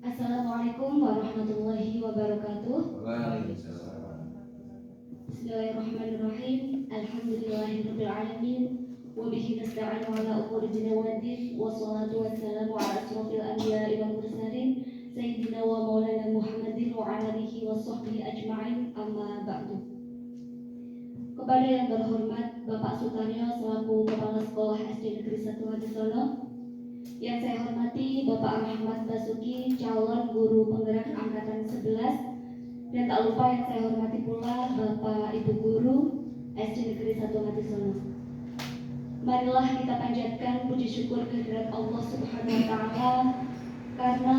Assalamualaikum warahmatullahi wabarakatuh. Bismillahirrahmanirrahim. Alhamdulillahirabbil alamin. Wa bihi nasta'inu ala umuri dunya waddin. Wassalatu wassalamu ala asrofil anbiya'i wal mursalin sayyidina wa maulana Muhammadin wa ala alihi washabbihi ajma'in. Amma ba'du. Kepada yang terhormat Bapak Sutaryo selaku Kepala Sekolah SD Negeri 1 Hadisono, yang saya hormati Bapak Ahmad Basuki, calon guru penggerak angkatan 11, dan tak lupa yang saya hormati pula Bapak Ibu Guru SD Negeri 1 Hadisono. Marilah kita panjatkan puji syukur kehadirat Allah Subhanahu wa Ta'ala karena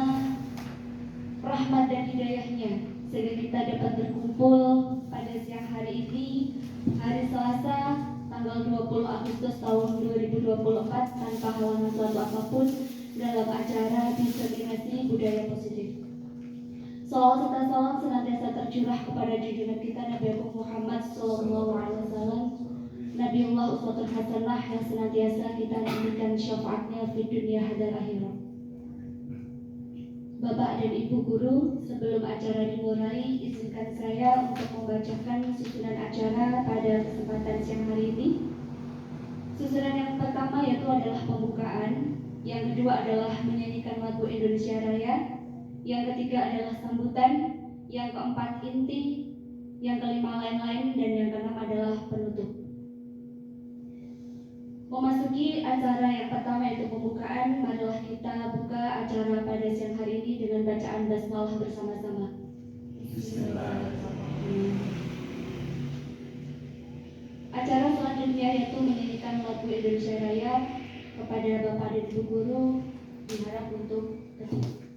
rahmat dan hidayahnya sehingga kita dapat berkumpul pada siang hari ini, hari Selasa, tanggal 20 Agustus tahun 2024 tanpa halangan suatu apapun dalam acara diseminasi budaya positif. Salawat serta salam senantiasa tercurah kepada junjungan kita Nabi Muhammad SAW, Nabiullah Uswatun Hasanah yang senantiasa kita nantikan syafaatnya di dunia hadal akhirat. Bapak dan Ibu Guru, sebelum acara dimulai, izinkan saya untuk membacakan susunan acara pada kesempatan siang hari ini. Susunan yang pertama yaitu adalah pembukaan, yang kedua adalah menyanyikan lagu Indonesia Raya, yang ketiga adalah sambutan, yang keempat inti, yang kelima lain-lain, dan yang keenam adalah penutup. Memasuki acara yang pertama yaitu pembukaan, marilah kita buka acara pada siang hari ini dengan bacaan basmalah bersama-sama. Bismillahirrahmanirrahim. Acara selanjutnya yaitu menyanyikan lagu Indonesia Raya. Kepada Bapak dan Ibu Guru diharap untuk tertib.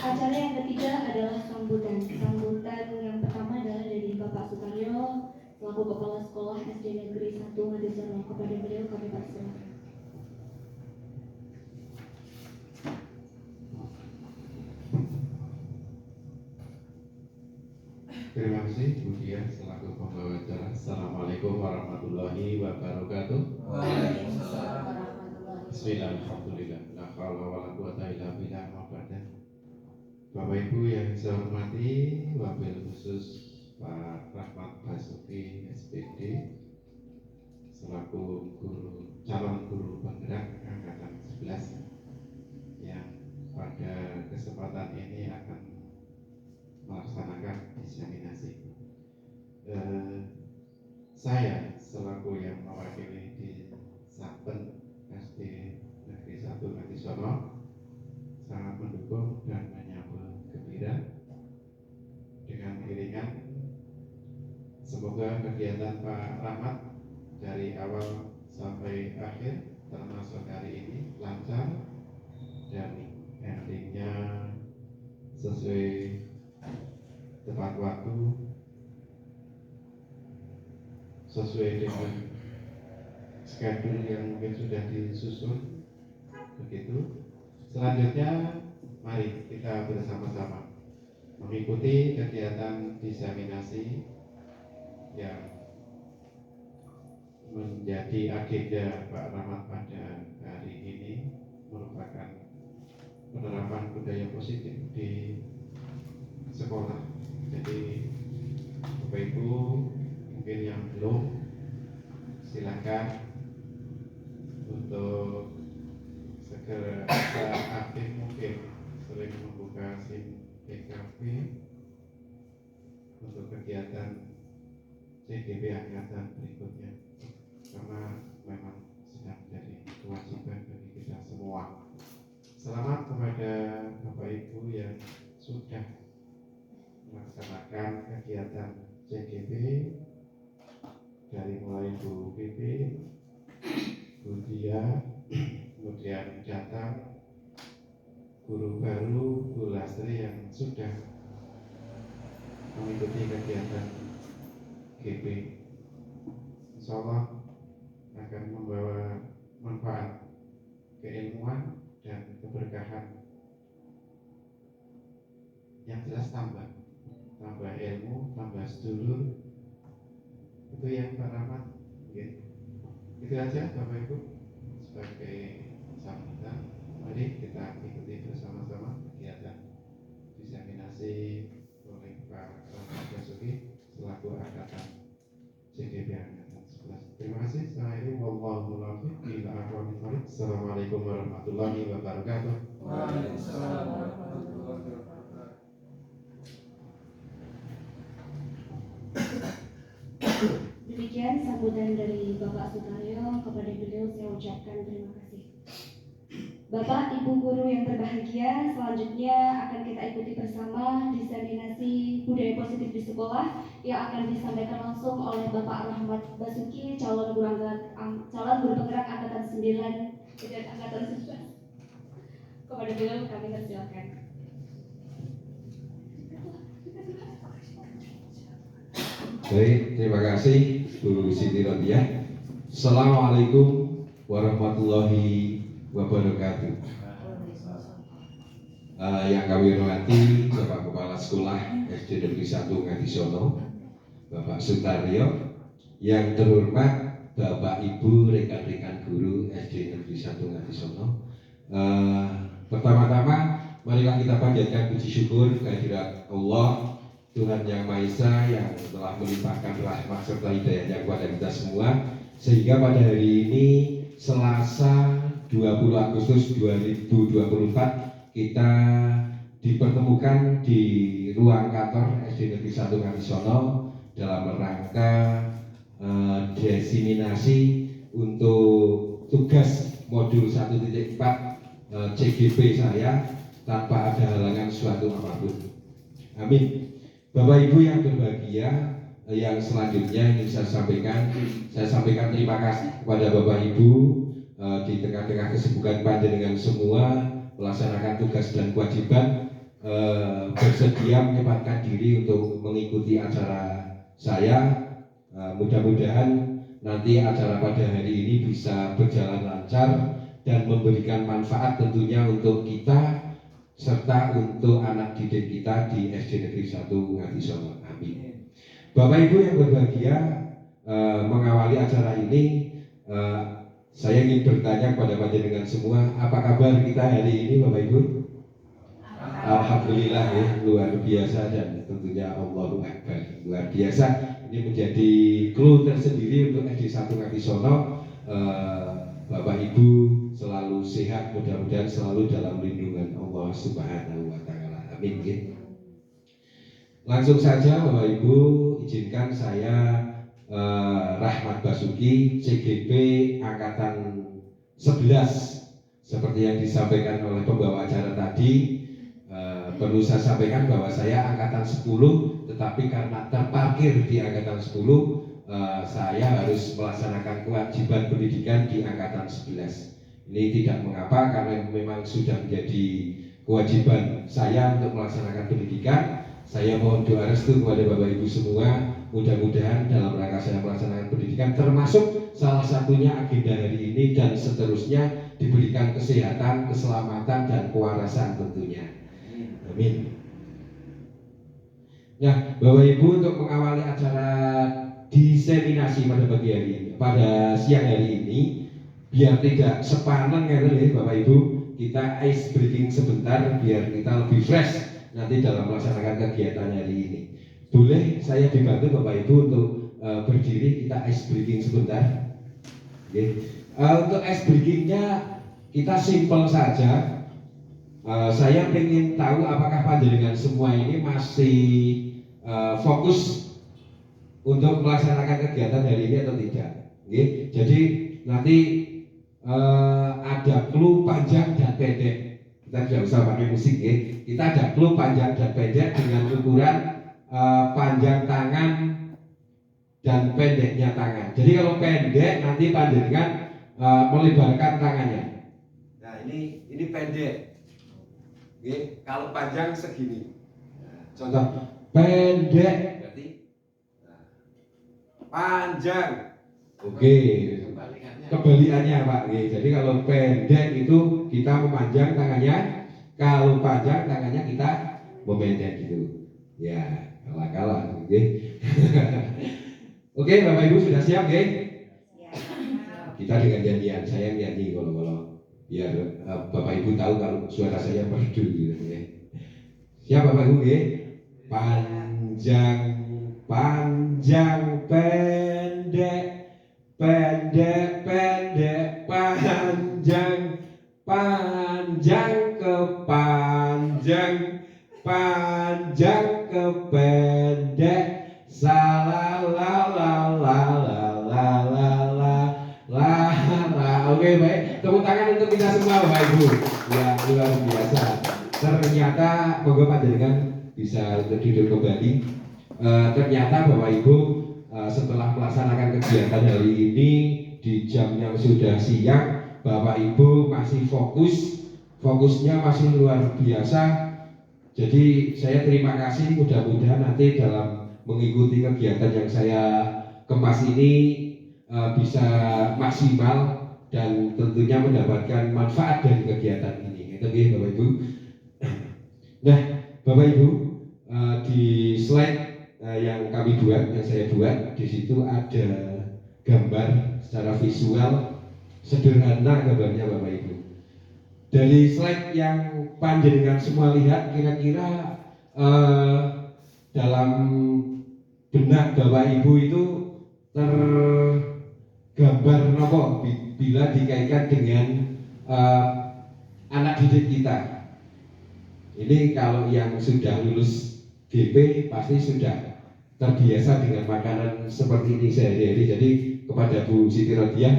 Acara yang ketiga adalah sambutan. Sambutan yang pertama adalah dari Bapak Sutaryo selaku Kepala Sekolah SD Negeri 1 Hadisono. Kepada beliau kami persilakan. Terima kasih Bu Dia selaku pembawa acara. Assalamualaikum warahmatullahi wabarakatuh. Waalaikumsalam warahmatullahi wabarakatuh. Bismillahirrahmanirrahim. La haula wala quwwata illa billah. Bapak Ibu yang saya hormati, wabil khusus Pak Rahmat Basuki SPD selaku calon guru penggerak angkatan 11 yang pada kesempatan ini akan melaksanakan diseminasi. Saya selaku yang mewakili di Saben SD Negeri 1 Hadisono Ngatisono sangat mendukung dan menyambut gembira dengan iringan. Semoga kegiatan Pak Rahmat dari awal sampai akhir termasuk hari ini lancar dan endingnya sesuai tepat waktu, sesuai dengan schedule yang mungkin sudah disusun. Begitu. Selanjutnya mari kita bersama-sama mengikuti kegiatan diseminasi yang menjadi agenda Pak Rahmat pada hari ini, merupakan penerapan budaya positif di sekolah. Jadi Bapak Ibu mungkin yang belum, silakan untuk segera aktif mungkin, sering membuka SIM PKP untuk kegiatan CGP angkatan berikutnya, karena memang sudah menjadi kewajiban bagi kita semua. Selamat kepada Bapak Ibu yang sudah melaksanakan kegiatan CGP, dari mulai Bu Pipi, Bu Dia, kemudian datang guru baru Bu Lastri yang sudah mengikuti kegiatan GP. Insya Allah akan membawa manfaat, keilmuan dan keberkahan. Yang jelas tambah ilmu, tambah sedulur. Itu yang Pak Rahmat. Itu aja Bapak Ibu sebagai sambutan. Mari kita ikuti bersama-sama kegiatan diseminasi oleh Pak Rahmat Basuki selaku angkatan CGP angkatan 11. Terima kasih. Saya wallahu muwaffiq ila aqwamit thoriq. Assalamualaikum warahmatullahi wabarakatuh. Waalaikumsalam warahmatullahi wabarakatuh. Demikian sambutan dari Bapak Sutaryo. Kepada beliau saya ucapkan terima kasih. Bapak, Ibu guru yang berbahagia, selanjutnya akan kita ikuti bersama diseminasi budaya positif di sekolah yang akan disampaikan langsung oleh Bapak Rahmat Basuki, calon guru penggerak angkatan 9 dan angkatan 11. Kepada beliau kami persilakan. Baik, terima kasih Bu Siti Rodiah. Assalamualaikum warahmatullahi wabarakatuh. Yang kami hormati Bapak Kepala Sekolah SD Negeri 1 Ngatisono, Bapak Sutaryo. Yang terhormat Bapak Ibu rekan-rekan guru SD Negeri 1 Ngatisono. Pertama-tama marilah kita panjatkan puji syukur kehadirat Allah Tuhan Yang Maha Esa yang telah melimpahkan rahmat serta hidayahnya kepada kita semua, sehingga pada hari ini Selasa 20 Agustus 2024 kita dipertemukan di ruang kantor SD Negeri 1 Ngatisono dalam rangka diseminasi untuk tugas modul 1.4 CGP saya tanpa ada halangan suatu apapun. Amin. Bapak Ibu yang berbahagia, yang selanjutnya ingin saya sampaikan terima kasih kepada Bapak Ibu di tengah-tengah kesibukan panjenengan semua melaksanakan tugas dan kewajiban, bersedia menyempatkan diri untuk mengikuti acara saya. Mudah-mudahan nanti acara pada hari ini bisa berjalan lancar dan memberikan manfaat tentunya untuk kita serta untuk anak didik kita di SD Negeri 1 Ngatisono. Amin. Bapak Ibu yang berbahagia, mengawali acara ini saya ingin bertanya kepada panjenengan semua, apa kabar kita hari ini Bapak Ibu? Alhamdulillah ya, luar biasa dan tentunya Allahu Akbar, luar biasa. Ini menjadi clue tersendiri untuk SD 1 Ngatisono. Bapak Ibu selalu sehat, mudah-mudahan selalu dalam lindungan Allah Subhanahu wa Ta'ala. Amin. Langsung saja Bapak Ibu, izinkan saya Rahmat Basuki, CGP angkatan 11 Seperti yang disampaikan oleh pembawa acara tadi, perlu saya sampaikan bahwa saya angkatan 10, tetapi karena terparkir di angkatan 10, saya harus melaksanakan kewajiban pendidikan di angkatan 11. Ini tidak mengapa, karena memang sudah menjadi kewajiban saya untuk melaksanakan pendidikan. Saya mohon doa restu kepada Bapak Ibu semua, mudah-mudahan dalam rangka saya melaksanakan pendidikan, termasuk salah satunya agenda hari ini dan seterusnya, diberikan kesehatan, keselamatan, dan kewarasan tentunya. Amin. Nah, Bapak Ibu, untuk mengawali acara diseminasi pada pagi hari ini, pada siang hari ini, biar tidak sepaneng ya Bapak Ibu, kita ice breaking sebentar biar kita lebih fresh nanti dalam melaksanakan kegiatan hari ini. Boleh saya dibantu Bapak Ibu untuk berdiri, kita ice breaking sebentar. Untuk ice breakingnya kita simpel saja. Saya ingin tahu apakah panjenengan semua ini masih fokus untuk melaksanakan kegiatan hari ini atau tidak. Jadi nanti ada clue panjang dan pendek. Kita tidak usah pakai musik ya. Kita ada clue panjang dan pendek dengan ukuran panjang tangan dan pendeknya tangan. Jadi kalau pendek nanti panjenengan melebarkan tangannya. Nah ini pendek. Oke, kalau panjang segini. Nah, contoh pendek berarti panjang. Oke. Kebalikannya Pak. Oke, jadi kalau pendek itu kita memanjang tangannya, kalau panjang tangannya kita memendek gitu. Ya, kalah-kalah. Oke. Oke, Bapak Ibu sudah siap, oke? Kita dengan nyanyian, saya nyanyi kalau biar Bapak Ibu tahu kalau suara saya merdu gitu ya. Siap Bapak Ibu ya? Panjang, panjang, pendek, pendek, pendek, panjang, panjang ke panjang, panjang ke pendek, salah la la la la la la la la la. Oke baik, tepuk tangan untuk kita semua Bapak Ibu. Ya luar biasa. Ternyata moga panjenengan bisa duduk kembali. Ternyata Bapak Ibu setelah melaksanakan kegiatan hari ini di jam yang sudah siang, Bapak Ibu masih fokusnya masih luar biasa. Jadi saya terima kasih, mudah-mudahan nanti dalam mengikuti kegiatan yang saya kemas ini bisa maksimal dan tentunya mendapatkan manfaat dari kegiatan ini. Itu ya Bapak Ibu. Nah, Bapak Ibu, di slide yang kami buat, yang saya buat, di situ ada gambar secara visual sederhana gambarnya Bapak Ibu. Dari slide yang panjenengan semua lihat, kira-kira dalam benak Bapak Ibu itu tergambar nopo bila dikaitkan dengan anak didik kita. Ini kalau yang sudah lulus GP pasti sudah terbiasa dengan makanan seperti ini sehari-hari. Jadi kepada Bu Siti Rodiah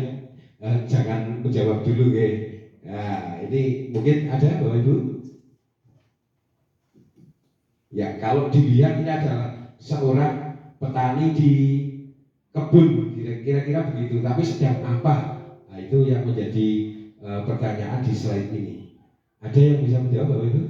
jangan menjawab dulu ya. Nah, ini mungkin ada Bapak Ibu. Ya, kalau dilihat ini adalah seorang petani di kebun, kira-kira begitu. Tapi sedang apa? Nah, itu yang menjadi pertanyaan di slide ini. Ada yang bisa menjawab Bapak Ibu?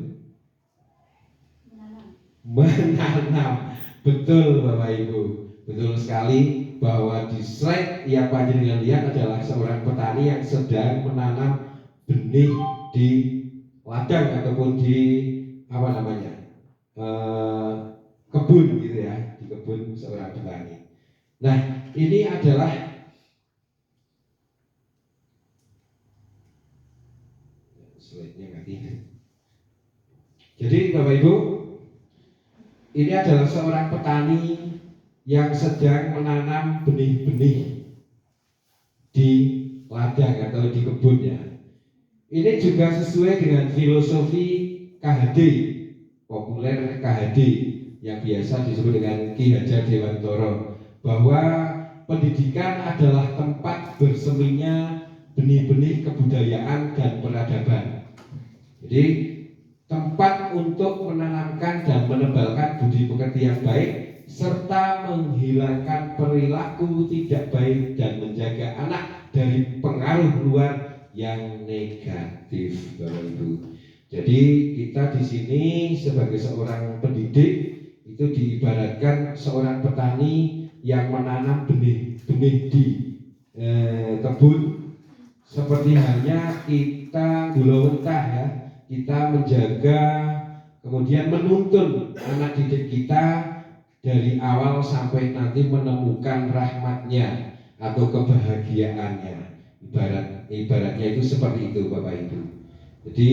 Menanam. Betul Bapak Ibu, betul sekali bahwa di slide yang panjenengan lihat adalah seorang petani yang sedang menanam benih di ladang ataupun di apa namanya kebun gitu ya, di kebun seorang petani. Nah ini adalah slide-nya mati. Jadi Bapak Ibu, ini adalah seorang petani yang sedang menanam benih-benih di ladang atau di kebunnya. Ini juga sesuai dengan filosofi KHD, populer KHD, yang biasa disebut dengan Ki Hajar Dewantara, bahwa pendidikan adalah tempat berseminya benih-benih kebudayaan dan peradaban. Jadi tempat untuk menanamkan dan menebalkan budi pekerti yang baik serta menghilangkan perilaku tidak baik dan menjaga anak dari pengaruh luar yang negatif, Bapak Ibu. Jadi kita di sini sebagai seorang pendidik itu diibaratkan seorang petani yang menanam benih-benih di kebun, seperti halnya kita gulawentah ya, kita menjaga kemudian menuntun anak didik kita dari awal sampai nanti menemukan rahmatnya atau kebahagiaannya. Ibaratnya itu seperti itu, Bapak Ibu. Jadi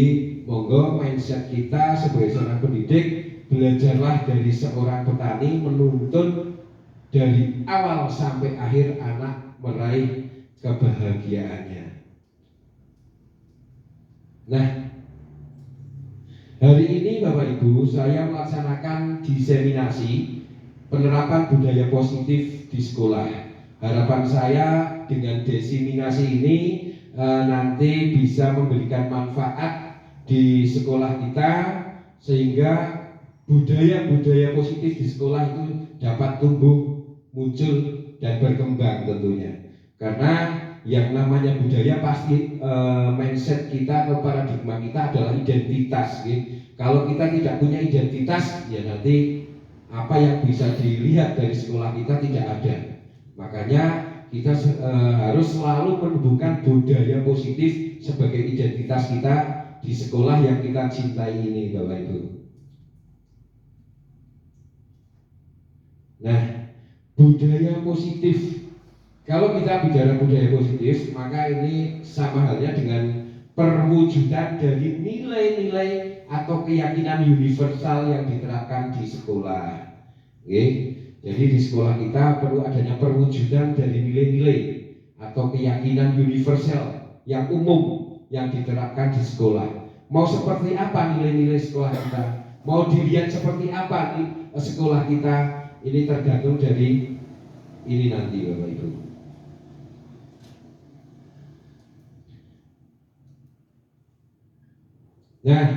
monggo mindset kita sebagai seorang pendidik, belajarlah dari seorang petani menuntun dari awal sampai akhir anak meraih kebahagiaannya. Nah, hari ini Bapak Ibu saya melaksanakan diseminasi penerapan budaya positif di sekolah. Harapan saya dengan diseminasi ini nanti bisa memberikan manfaat di sekolah kita sehingga budaya-budaya positif di sekolah itu dapat tumbuh, muncul dan berkembang tentunya. Karena yang namanya budaya pasti mindset kita atau paradigma kita adalah identitas. Gitu. Kalau kita tidak punya identitas, ya nanti apa yang bisa dilihat dari sekolah kita tidak ada. Makanya kita harus selalu menumbuhkan budaya positif sebagai identitas kita di sekolah yang kita cintai ini, Bapak Ibu. Nah, budaya positif. Kalau kita bicara budaya positif, maka ini sama halnya dengan perwujudan dari nilai-nilai atau keyakinan universal yang diterapkan di sekolah. Oke. Jadi di sekolah kita perlu adanya perwujudan dari nilai-nilai atau keyakinan universal yang umum yang diterapkan di sekolah. Mau seperti apa nilai-nilai sekolah kita? Mau dilihat seperti apa nih sekolah kita? Ini tergantung dari ini nanti, Bapak Ibu. Nah,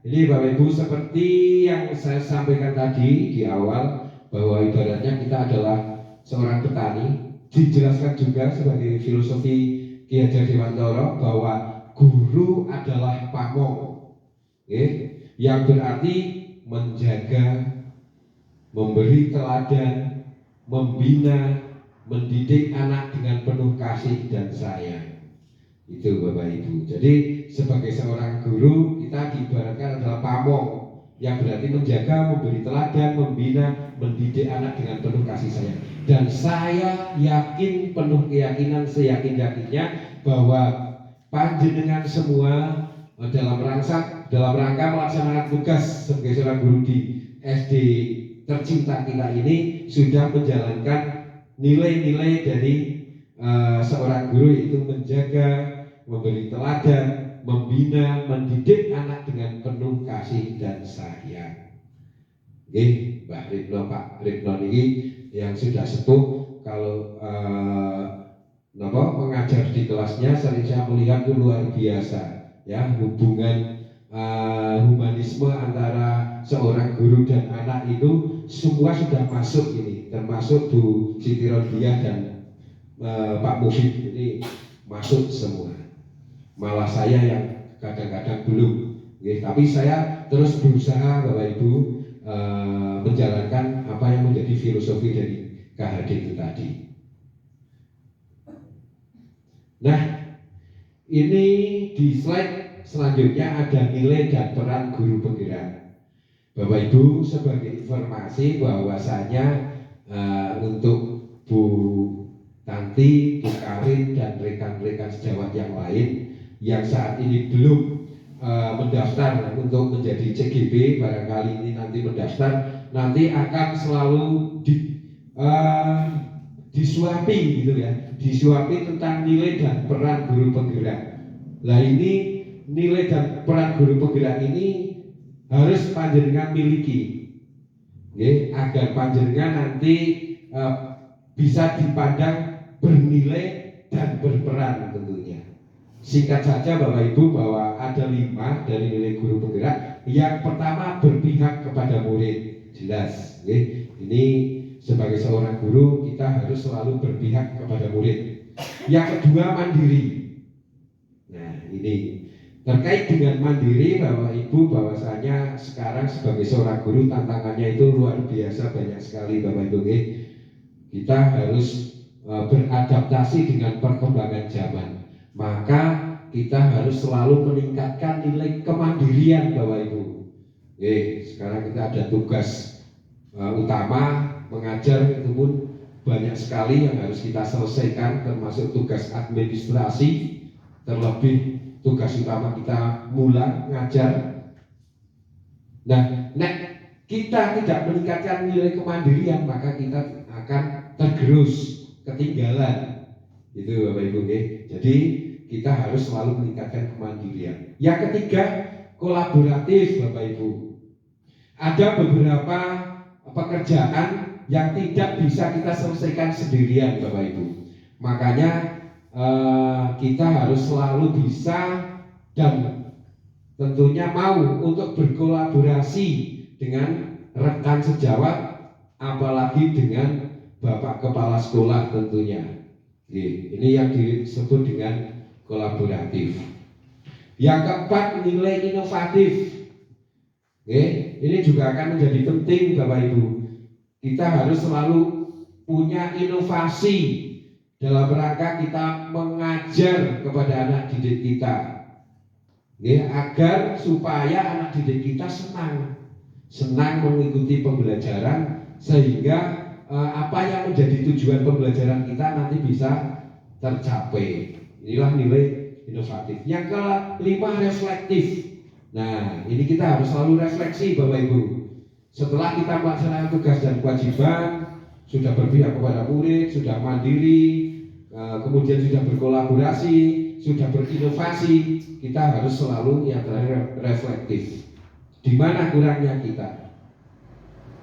ini Bapak Ibu seperti yang saya sampaikan tadi di awal, bahwa ibaratnya kita adalah seorang petani. Dijelaskan juga sebagai filosofi Ki Hajar Dewantara bahwa guru adalah pamong, yang berarti menjaga, memberi teladan, membina, mendidik anak dengan penuh kasih dan sayang. Itu Bapak Ibu. Jadi sebagai seorang guru kita diibaratkan adalah pamong, yang berarti menjaga, memberi teladan, membina, mendidik anak dengan penuh kasih sayang. Dan saya yakin, penuh keyakinan, seyakin-yakinnya bahwa panjenengan semua dalam rangka melaksanakan tugas sebagai seorang guru di SD tercinta kita ini sudah menjalankan nilai-nilai dari seorang guru, yaitu menjaga, memberi teladan, membina, mendidik anak dengan penuh kasih dan sayang. Mbak Ridno, Pak Ridno ini yang sudah sepuh, kalau mengajar di kelasnya sering saya melihat itu luar biasa, ya, hubungan humanisme antara seorang guru dan anak itu semua sudah masuk ini, termasuk Bu Siti Rodiah dan Pak Mufid ini masuk semua. Malah saya yang kadang-kadang belum, tapi saya terus berusaha Bapak Ibu menjalankan apa yang menjadi filosofi dari KHD itu tadi. Nah, ini di slide selanjutnya ada nilai dan peran guru penggerak. Bapak Ibu, sebagai informasi bahwasanya untuk Bu Tanti, Bu Karin dan rekan-rekan sejawat yang lain yang saat ini belum mendaftar untuk menjadi CGP, barangkali ini nanti mendaftar, nanti akan selalu disuapi gitu ya, disuapi tentang nilai dan peran guru penggerak. Nah, ini nilai dan peran guru penggerak ini harus panjenengan miliki, agar panjenengan nanti bisa dipandang bernilai dan berperan tentunya. Singkat saja Bapak Ibu bahwa ada 5 dari nilai guru penggerak. Yang pertama berpihak kepada murid, jelas. Ini sebagai seorang guru kita harus selalu berpihak kepada murid. Yang kedua mandiri. Nah ini terkait dengan mandiri Bapak Ibu, bahwasanya sekarang sebagai seorang guru tantangannya itu luar biasa banyak sekali Bapak Ibu. Kita harus beradaptasi dengan perkembangan zaman. Maka kita harus selalu meningkatkan nilai kemandirian Bapak Ibu. Sekarang kita ada tugas utama mengajar, itu pun banyak sekali yang harus kita selesaikan, termasuk tugas administrasi, terlebih tugas utama kita mulai ngajar. Nah, kita tidak meningkatkan nilai kemandirian, maka kita akan tergerus, ketinggalan. Itu Bapak Ibu. Jadi kita harus selalu meningkatkan kemandirian. Yang ketiga, kolaboratif Bapak Ibu. Ada beberapa pekerjaan yang tidak bisa kita selesaikan sendirian Bapak Ibu. Makanya kita harus selalu bisa dan tentunya mau untuk berkolaborasi dengan rekan sejawat, apalagi dengan Bapak Kepala Sekolah tentunya. Ini yang disebut dengan kolaboratif. Yang keempat, nilai inovatif. Ini juga akan menjadi penting Bapak Ibu. Kita harus selalu punya inovasi dalam rangka kita mengajar kepada anak didik kita, agar supaya anak didik kita senang mengikuti pembelajaran, sehingga apa yang menjadi tujuan pembelajaran kita nanti bisa tercapai. Inilah nilai inovatif. Yang kelima, reflektif. Nah, ini kita harus selalu refleksi Bapak Ibu. Setelah kita melaksanakan tugas dan kewajiban, sudah berpihak kepada murid, sudah mandiri, kemudian sudah berkolaborasi, sudah berinovasi, kita harus selalu yang terakhir reflektif. Di mana kurangnya kita?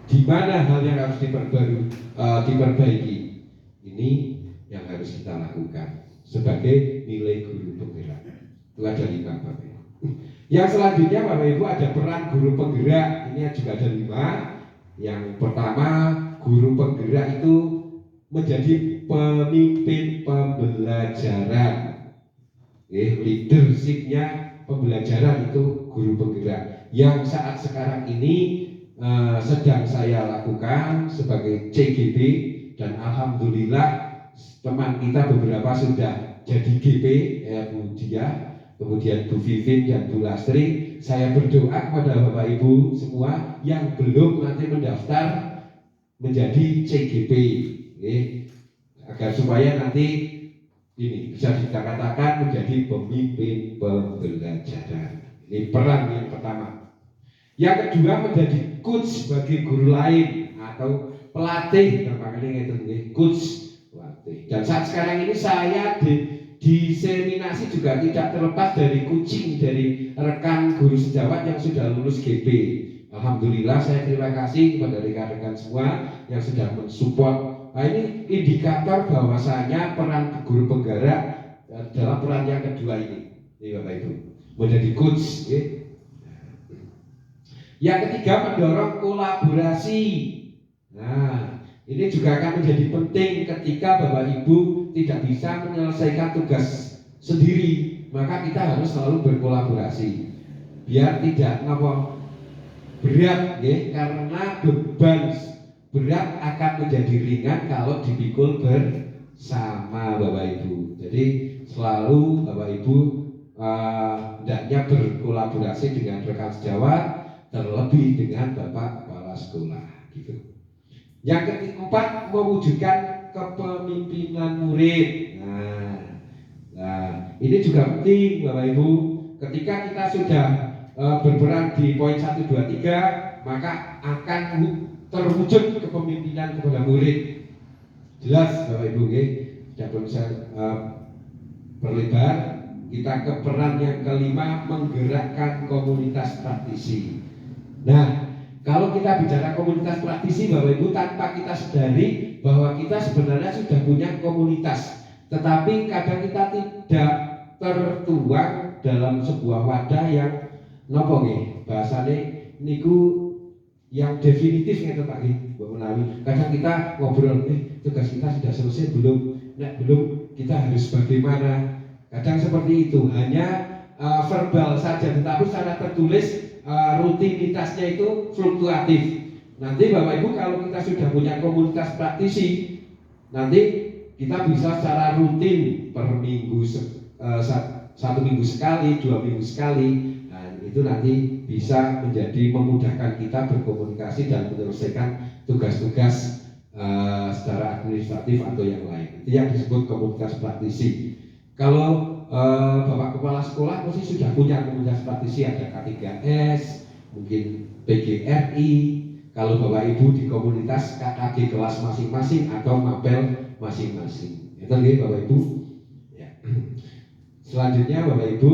Di mana hal yang harus diperbaiki? Ini yang harus kita lakukan sebagai nilai guru penggerak. Itu ada 5 Bapak Ibu. Yang selanjutnya Bapak Ibu ada peran guru penggerak. Ini juga ada 5. Yang pertama, guru penggerak itu menjadi pemimpin pembelajaran. Leadershipnya pembelajaran itu guru penggerak. Yang saat sekarang ini sedang saya lakukan sebagai CGP, dan alhamdulillah teman kita beberapa sudah jadi GP, Bu Dia, kemudian Bu Vivin dan Bu Lastri. Saya berdoa kepada Bapak Ibu semua yang belum nanti mendaftar menjadi CGP, agar supaya nanti ini bisa kita katakan menjadi pemimpin pembelajaran. Ini peran yang pertama. Yang kedua, menjadi coach bagi guru lain atau pelatih, makanya itu coach. Dan saat sekarang ini saya diseminasi juga tidak terlepas dari coaching dari rekan guru sejawat yang sudah lulus GP. Alhamdulillah, saya terima kasih kepada rekan-rekan semua yang sudah mensupport. Nah, ini indikator bahwasanya peran guru penggerak adalah peran yang kedua ini Bapak Ibu, menjadi coach. Yang ketiga, mendorong kolaborasi. Nah, ini juga akan menjadi penting ketika Bapak Ibu tidak bisa menyelesaikan tugas sendiri, maka kita harus selalu berkolaborasi biar tidak berat, karena beban berat akan menjadi ringan kalau dipikul bersama Bapak Ibu. Jadi selalu Bapak Ibu hendaknya berkolaborasi dengan rekan sejawat, terlebih dengan Bapak Kepala Sekolah, gitu. Yang keempat, mewujudkan kepemimpinan murid. Nah, ini juga penting Bapak Ibu. Ketika kita sudah berperan di poin 1, 2, 3, maka akan terwujud kepemimpinan kepada murid. Jelas Bapak Ibu, tidak perlu saya perlebar. Kita ke peran yang kelima, menggerakkan komunitas praktisi. Nah, kalau kita bicara komunitas praktisi Bapak Ibu, tanpa kita sadari bahwa kita sebenarnya sudah punya komunitas, tetapi kadang kita tidak tertuang dalam sebuah wadah yang napa nggih bahasane niku yang definitif ngeten Pak nggih Mbak Menawi. Kadang kita ngobrol tugas kita sudah selesai belum? Nek belum kita harus bagaimana? Kadang seperti itu, hanya verbal saja, tetapi secara tertulis rutinitasnya itu fluktuatif. Nanti Bapak Ibu kalau kita sudah punya komunitas praktisi, nanti kita bisa secara rutin per minggu, 1 minggu sekali, 2 minggu sekali. Nah, itu nanti bisa menjadi memudahkan kita berkomunikasi dan menyelesaikan tugas-tugas secara administratif atau yang lain. Itu yang disebut komunitas praktisi. Kalau Bapak Kepala Sekolah pasti sudah punya komunitas praktisi, ada K3S, mungkin PGRI. Kalau Bapak Ibu di komunitas KKG kelas masing-masing atau mapel masing-masing. Itu nggih Bapak Ibu. Ya. Selanjutnya Bapak Ibu,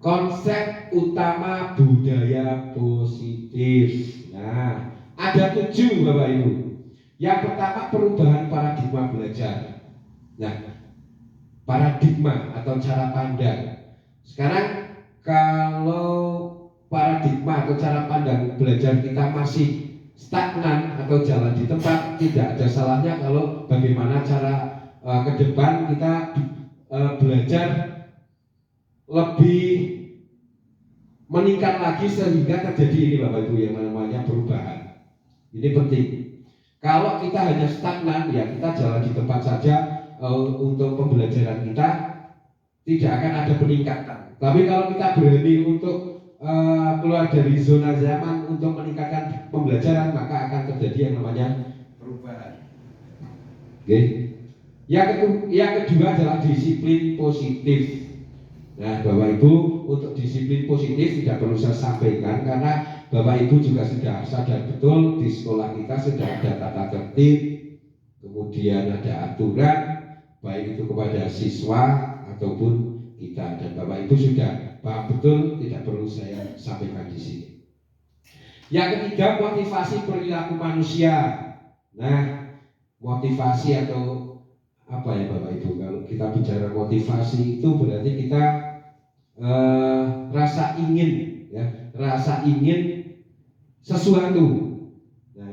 konsep utama budaya positif. Nah, ada 7 Bapak Ibu. Yang pertama perubahan paradigma belajar. Nah, paradigma atau cara pandang. Sekarang kalau paradigma atau cara pandang belajar kita masih stagnan atau jalan di tempat, tidak ada salahnya kalau bagaimana cara ke depan kita belajar lebih meningkat lagi sehingga terjadi ini Bapak Ibu yang namanya perubahan. Ini penting. Kalau kita hanya stagnan, ya kita jalan di tempat saja untuk pembelajaran kita tidak akan ada peningkatan. Tapi kalau kita berani untuk keluar dari zona zaman untuk meningkatkan pembelajaran, maka akan terjadi yang namanya perubahan. Oke. Yang kedua adalah disiplin positif. Nah, Bapak Ibu, untuk disiplin positif tidak perlu saya sampaikan karena Bapak Ibu juga sudah sadar betul di sekolah kita sudah ada tata tertib, kemudian ada aturan baik itu kepada siswa ataupun kita, dan Bapak Ibu sudah paham betul, tidak perlu saya sampaikan di sini. Yang ketiga, motivasi perilaku manusia. Nah, motivasi atau apa ya Bapak Ibu, kalau kita bicara motivasi itu berarti kita rasa ingin, ya, rasa ingin sesuatu. Nah,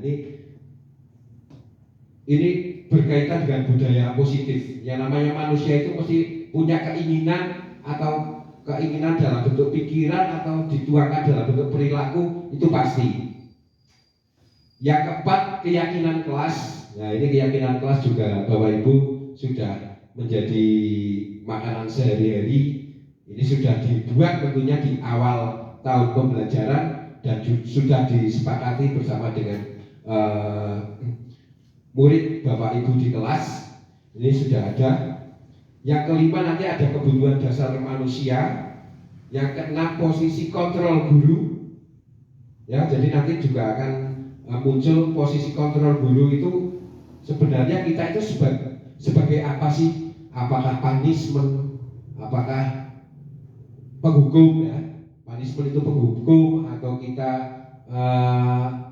ini berkaitan dengan budaya positif. Yang namanya manusia itu mesti punya keinginan atau keinginan dalam bentuk pikiran atau dituangkan dalam bentuk perilaku, itu pasti. Yang keempat, keyakinan kelas. Nah, ini keyakinan kelas juga Bapak Ibu sudah menjadi makanan sehari-hari. Ini sudah dibuat tentunya di awal tahun pembelajaran dan sudah disepakati bersama dengan murid Bapak Ibu di kelas. Ini sudah ada. Yang kelima nanti ada kebutuhan dasar manusia. Yang keenam posisi kontrol guru. Ya, jadi nanti juga akan muncul posisi kontrol guru itu sebenarnya kita itu sebagai apa sih? Apakah punishment? Apakah penghukum, ya? Punishment itu penghukum atau kita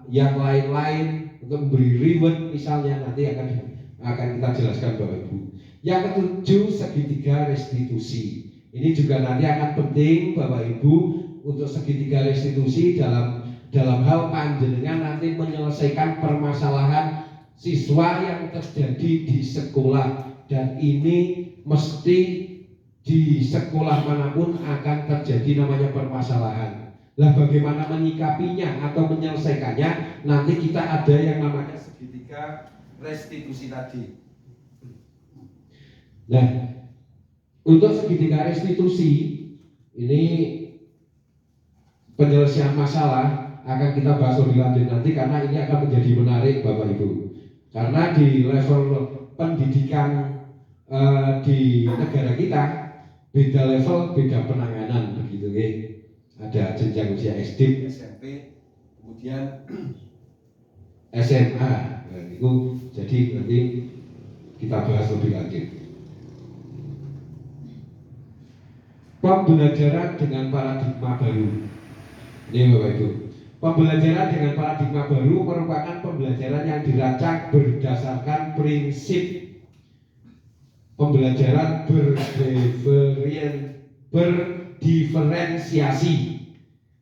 yang lain-lain untuk memberi reward misalnya, nanti akan kita jelaskan Bapak Ibu. Yang ketujuh, segitiga restitusi. Ini juga nanti akan penting Bapak Ibu untuk segitiga restitusi dalam hal panjenengan nanti menyelesaikan permasalahan siswa yang terjadi di sekolah, dan ini mesti di sekolah manapun akan terjadi namanya permasalahan. Lah bagaimana menyikapinya atau menyelesaikannya, nanti kita ada yang namanya segitiga restitusi tadi. Nah, untuk segitiga restitusi ini penyelesaian masalah akan kita bahas lebih lanjut nanti karena ini akan menjadi menarik Bapak Ibu. Karena di level pendidikan di negara kita beda level, beda penanganan begitu ya. Ada jenjang usia SD, SMP, kemudian SMA. Nah, itu jadi nanti kita bahas lebih lanjut. Pembelajaran dengan paradigma baru. Ini Bapak Ibu. Pembelajaran dengan paradigma baru merupakan pembelajaran yang dirancang berdasarkan prinsip pembelajaran berdiferensiasi,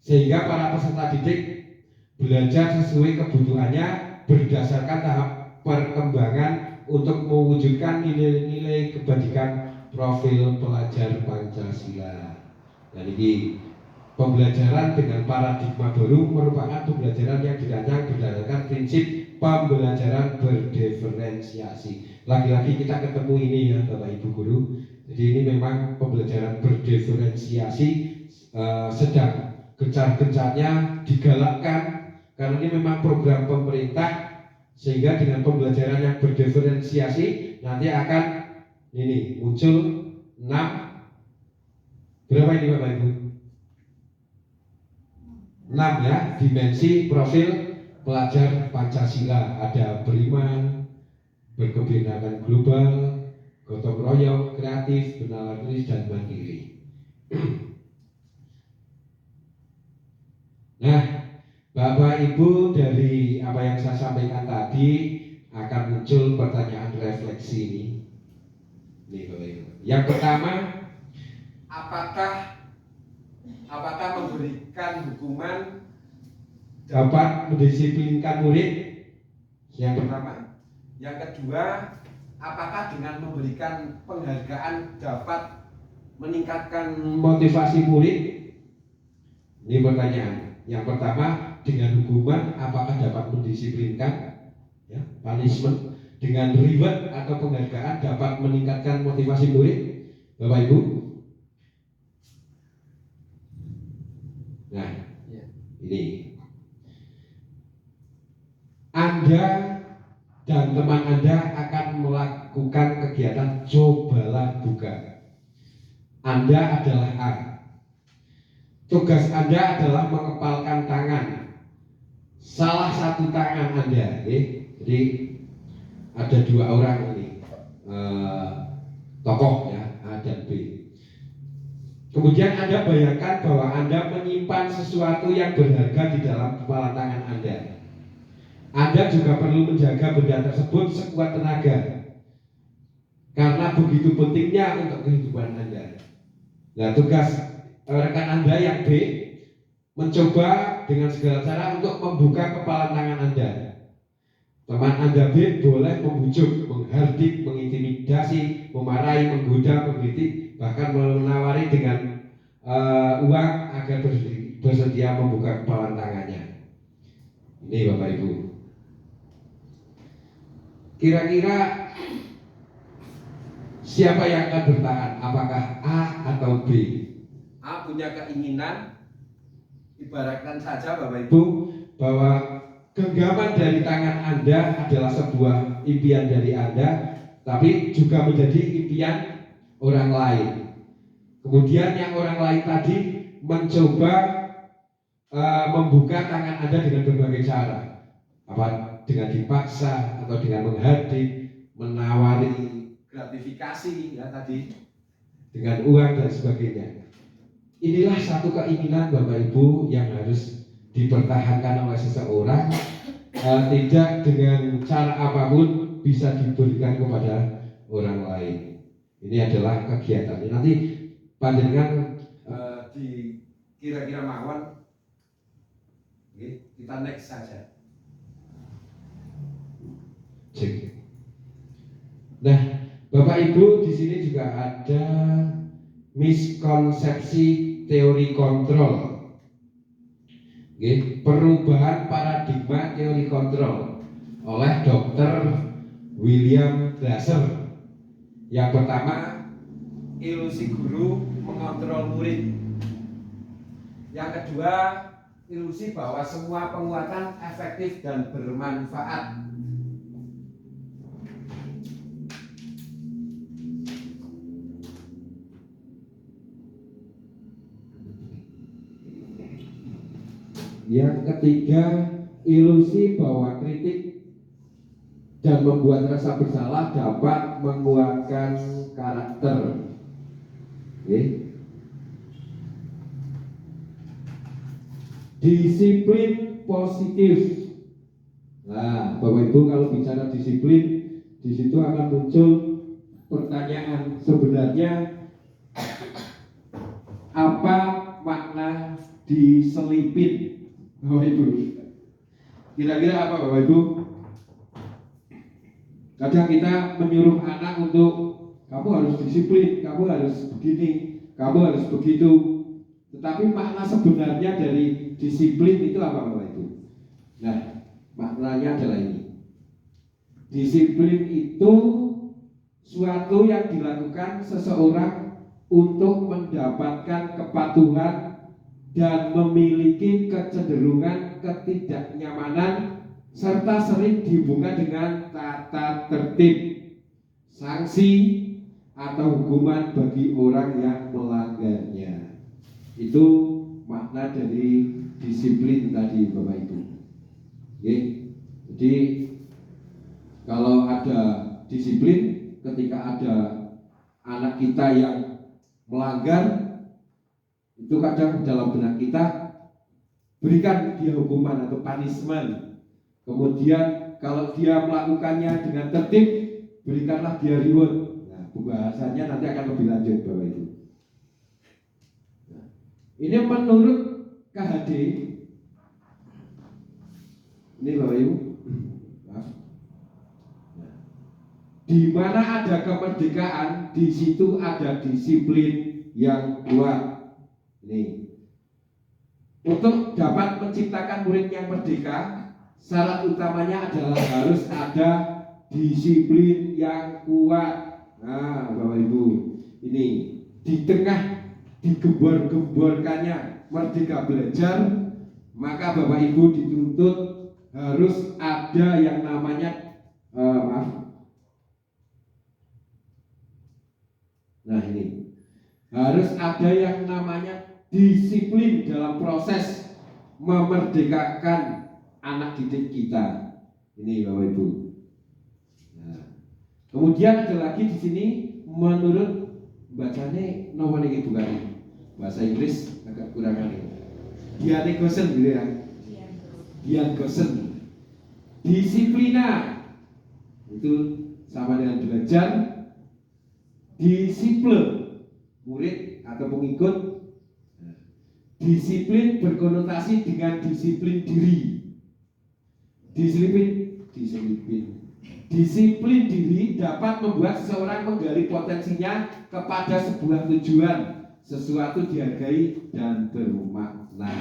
sehingga para peserta didik belajar sesuai kebutuhannya berdasarkan tahap perkembangan untuk mewujudkan nilai-nilai kebajikan profil pelajar Pancasila. Dan ini pembelajaran dengan paradigma baru merupakan pembelajaran yang dirancang berdasarkan prinsip pembelajaran berdiferensiasi. Lagi-lagi kita ketemu ini ya Bapak Ibu Guru. Jadi ini memang pembelajaran berdiferensiasi sedang gencar-gencarnya digalakkan karena ini memang program pemerintah, sehingga dengan pembelajaran yang berdiferensiasi nanti akan ini muncul 6 berapa ini Bapak Ibu? 6 ya, dimensi profil pelajar Pancasila. Ada beriman, berkebinekaan global, gotong royong, kreatif, bernalar tulis, dan mandiri. Nah, Bapak Ibu, dari apa yang saya sampaikan tadi akan muncul pertanyaan refleksi ini. Nih Bapak Ibu. Yang pertama, apakah memberikan hukuman dapat mendisiplinkan murid? Yang pertama. Yang kedua, apakah dengan memberikan penghargaan dapat meningkatkan motivasi murid? Ini pertanyaan. Yang pertama, dengan hukuman apakah dapat mendisiplinkan? Ya, punishment. Dengan reward atau penghargaan dapat meningkatkan motivasi murid? Bapak Ibu? Nah, ini Anda dan teman Anda akan melakukan kegiatan cobalah buka. Anda adalah A. Tugas Anda adalah mengepalkan tangan, salah satu tangan Anda. Jadi ada 2 orang ini, tokoh ya, A dan B. Kemudian Anda bayangkan bahwa Anda menyimpan sesuatu yang berharga di dalam kepala tangan Anda. Anda juga perlu menjaga benda tersebut sekuat tenaga, karena begitu pentingnya untuk kehidupan Anda. Nah, tugas rekan Anda yang B mencoba dengan segala cara untuk membuka kepala tangan Anda. Teman Anda B boleh membujuk, menghardik, mengintimidasi, memarahi, menggoda, mengkritik, bahkan menawari dengan uang agar bersedia membuka kepala tangannya. Ini Bapak Ibu. Kira-kira siapa yang akan bertahan? Apakah A atau B? A punya keinginan, ibaratkan saja Bapak Ibu, bahwa genggaman dari tangan Anda adalah sebuah impian dari Anda, tapi juga menjadi impian orang lain. Kemudian yang orang lain tadi mencoba membuka tangan Anda dengan berbagai cara, apa dengan dipaksa atau dengan menghardik, menawari gratifikasi ya tadi, dengan uang dan sebagainya. Inilah satu keinginan Bapak Ibu yang harus dipertahankan oleh seseorang, tidak dengan cara apapun bisa diberikan kepada orang lain. Ini adalah kegiatan. Nanti panjenengan di kira-kira mawon, kita next saja. Nah, Bapak Ibu, di sini juga ada miskonsepsi teori kontrol. Perubahan paradigma teori kontrol oleh Dr. William Glasser. Yang pertama, ilusi guru mengontrol murid. Yang kedua, ilusi bahwa semua penguatan efektif dan bermanfaat. Yang ketiga, ilusi bahwa kritik dan membuat rasa bersalah dapat menguatkan karakter. Disiplin positif. Nah, Bapak Ibu kalau bicara disiplin, di situ akan muncul pertanyaan sebenarnya apa makna diselipin, Bapak Ibu? Kira-kira apa, Bapak Ibu? Kadang kita menyuruh anak untuk kamu harus disiplin, kamu harus begini, kamu harus begitu. Tetapi makna sebenarnya dari disiplin itu apa, Bapak Ibu? Nah, maknanya adalah ini. Disiplin itu suatu yang dilakukan seseorang untuk mendapatkan kepatuhan dan memiliki kecenderungan ketidaknyamanan serta sering dihubungkan dengan tata tertib, sanksi, atau hukuman bagi orang yang melanggarnya. Itu makna dari disiplin tadi, Bapak Ibu. Oke. Jadi kalau ada disiplin, ketika ada anak kita yang melanggar, itu kadang dalam benak kita berikan dia hukuman atau punishment. Kemudian kalau dia melakukannya dengan tertib, berikanlah dia reward. Nah, pembahasannya nanti akan lebih lanjut, Bapak Ibu. Nah, ini menurut KHD. Ini Bapak Ibu. Maaf. Nah, di mana ada kemerdekaan, di situ ada disiplin yang kuat. Ini untuk dapat menciptakan murid yang merdeka, syarat utamanya adalah harus ada disiplin yang kuat. Nah, Bapak Ibu, ini di tengah digembor-gemborkannya merdeka belajar, maka Bapak Ibu dituntut harus ada yang namanya Nah, ini harus ada yang namanya disiplin dalam proses memerdekakan anak didik kita. Ini Bapak Ibu. Nah, kemudian ada lagi di sini menurut bacanya nomor ini bukan bahasa Inggris agak kurang ini. Diane Gosen gitu ya. Diane Gosen. Disiplina itu sama dengan belajar. Disiplin murid atau pengikut. Disiplin berkonotasi dengan disiplin diri. Disiplin diri dapat membuat seseorang menggali potensinya kepada sebuah tujuan, sesuatu dihargai dan bermakna.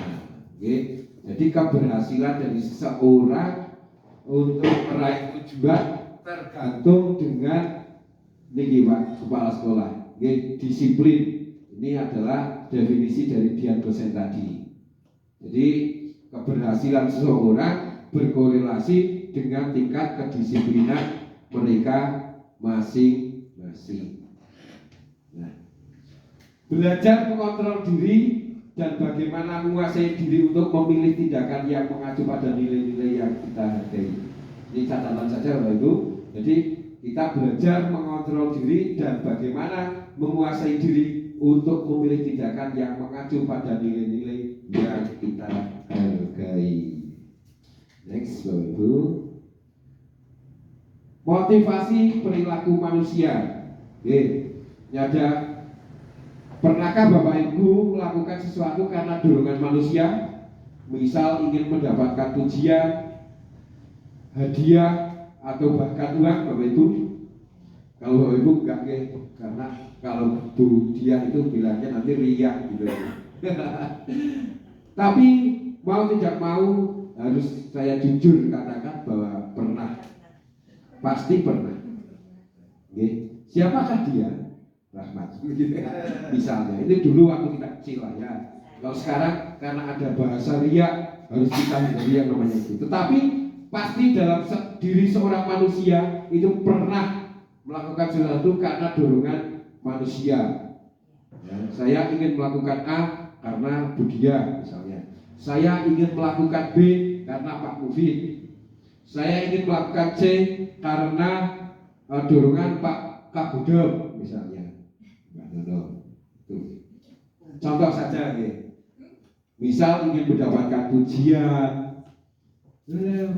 Oke. Jadi keberhasilan dari seseorang untuk meraih tujuan tergantung dengan niki Pak Kepala Sekolah. Oke, disiplin. Ini adalah definisi dari Dian Gosen tadi. Jadi keberhasilan seseorang berkorelasi dengan tingkat kedisiplinan mereka masing-masing. Nah, belajar mengontrol diri dan bagaimana menguasai diri untuk memilih tindakan yang mengacu pada nilai-nilai yang kita hargai. Ini catatan saja Bapak Ibu. Jadi kita belajar mengontrol diri dan bagaimana menguasai diri untuk memilih tindakan yang mengacu pada nilai-nilai yang kita hargai. Next, Bapak Ibu. Motivasi perilaku manusia. Oke, ini ada. Pernahkah Bapak Ibu melakukan sesuatu karena dorongan manusia? Misal ingin mendapatkan pujian, hadiah, atau bahkan uang, Bapak Ibu? Kalau Bapak Ibu enggak, karena kalau Bu dia itu bilangnya nanti riak gitu. Tapi mau tidak mau harus saya jujur katakan bahwa pernah, pasti pernah. Oke. Siapakah dia? Rahmat. Misalnya, ini dulu waktu kita kecil lah ya. Kalau sekarang karena ada bahasa riak harus kita hindari yang namanya itu. Tetapi pasti dalam diri seorang manusia itu pernah melakukan sesuatu karena dorongan manusia. Ya, saya ingin melakukan A karena Budia misalnya. Saya ingin melakukan B karena Pak Mufid. Saya ingin melakukan C karena dorongan Pak Kabudem misalnya. Contoh saja ya. Misal ingin mendapatkan pujian,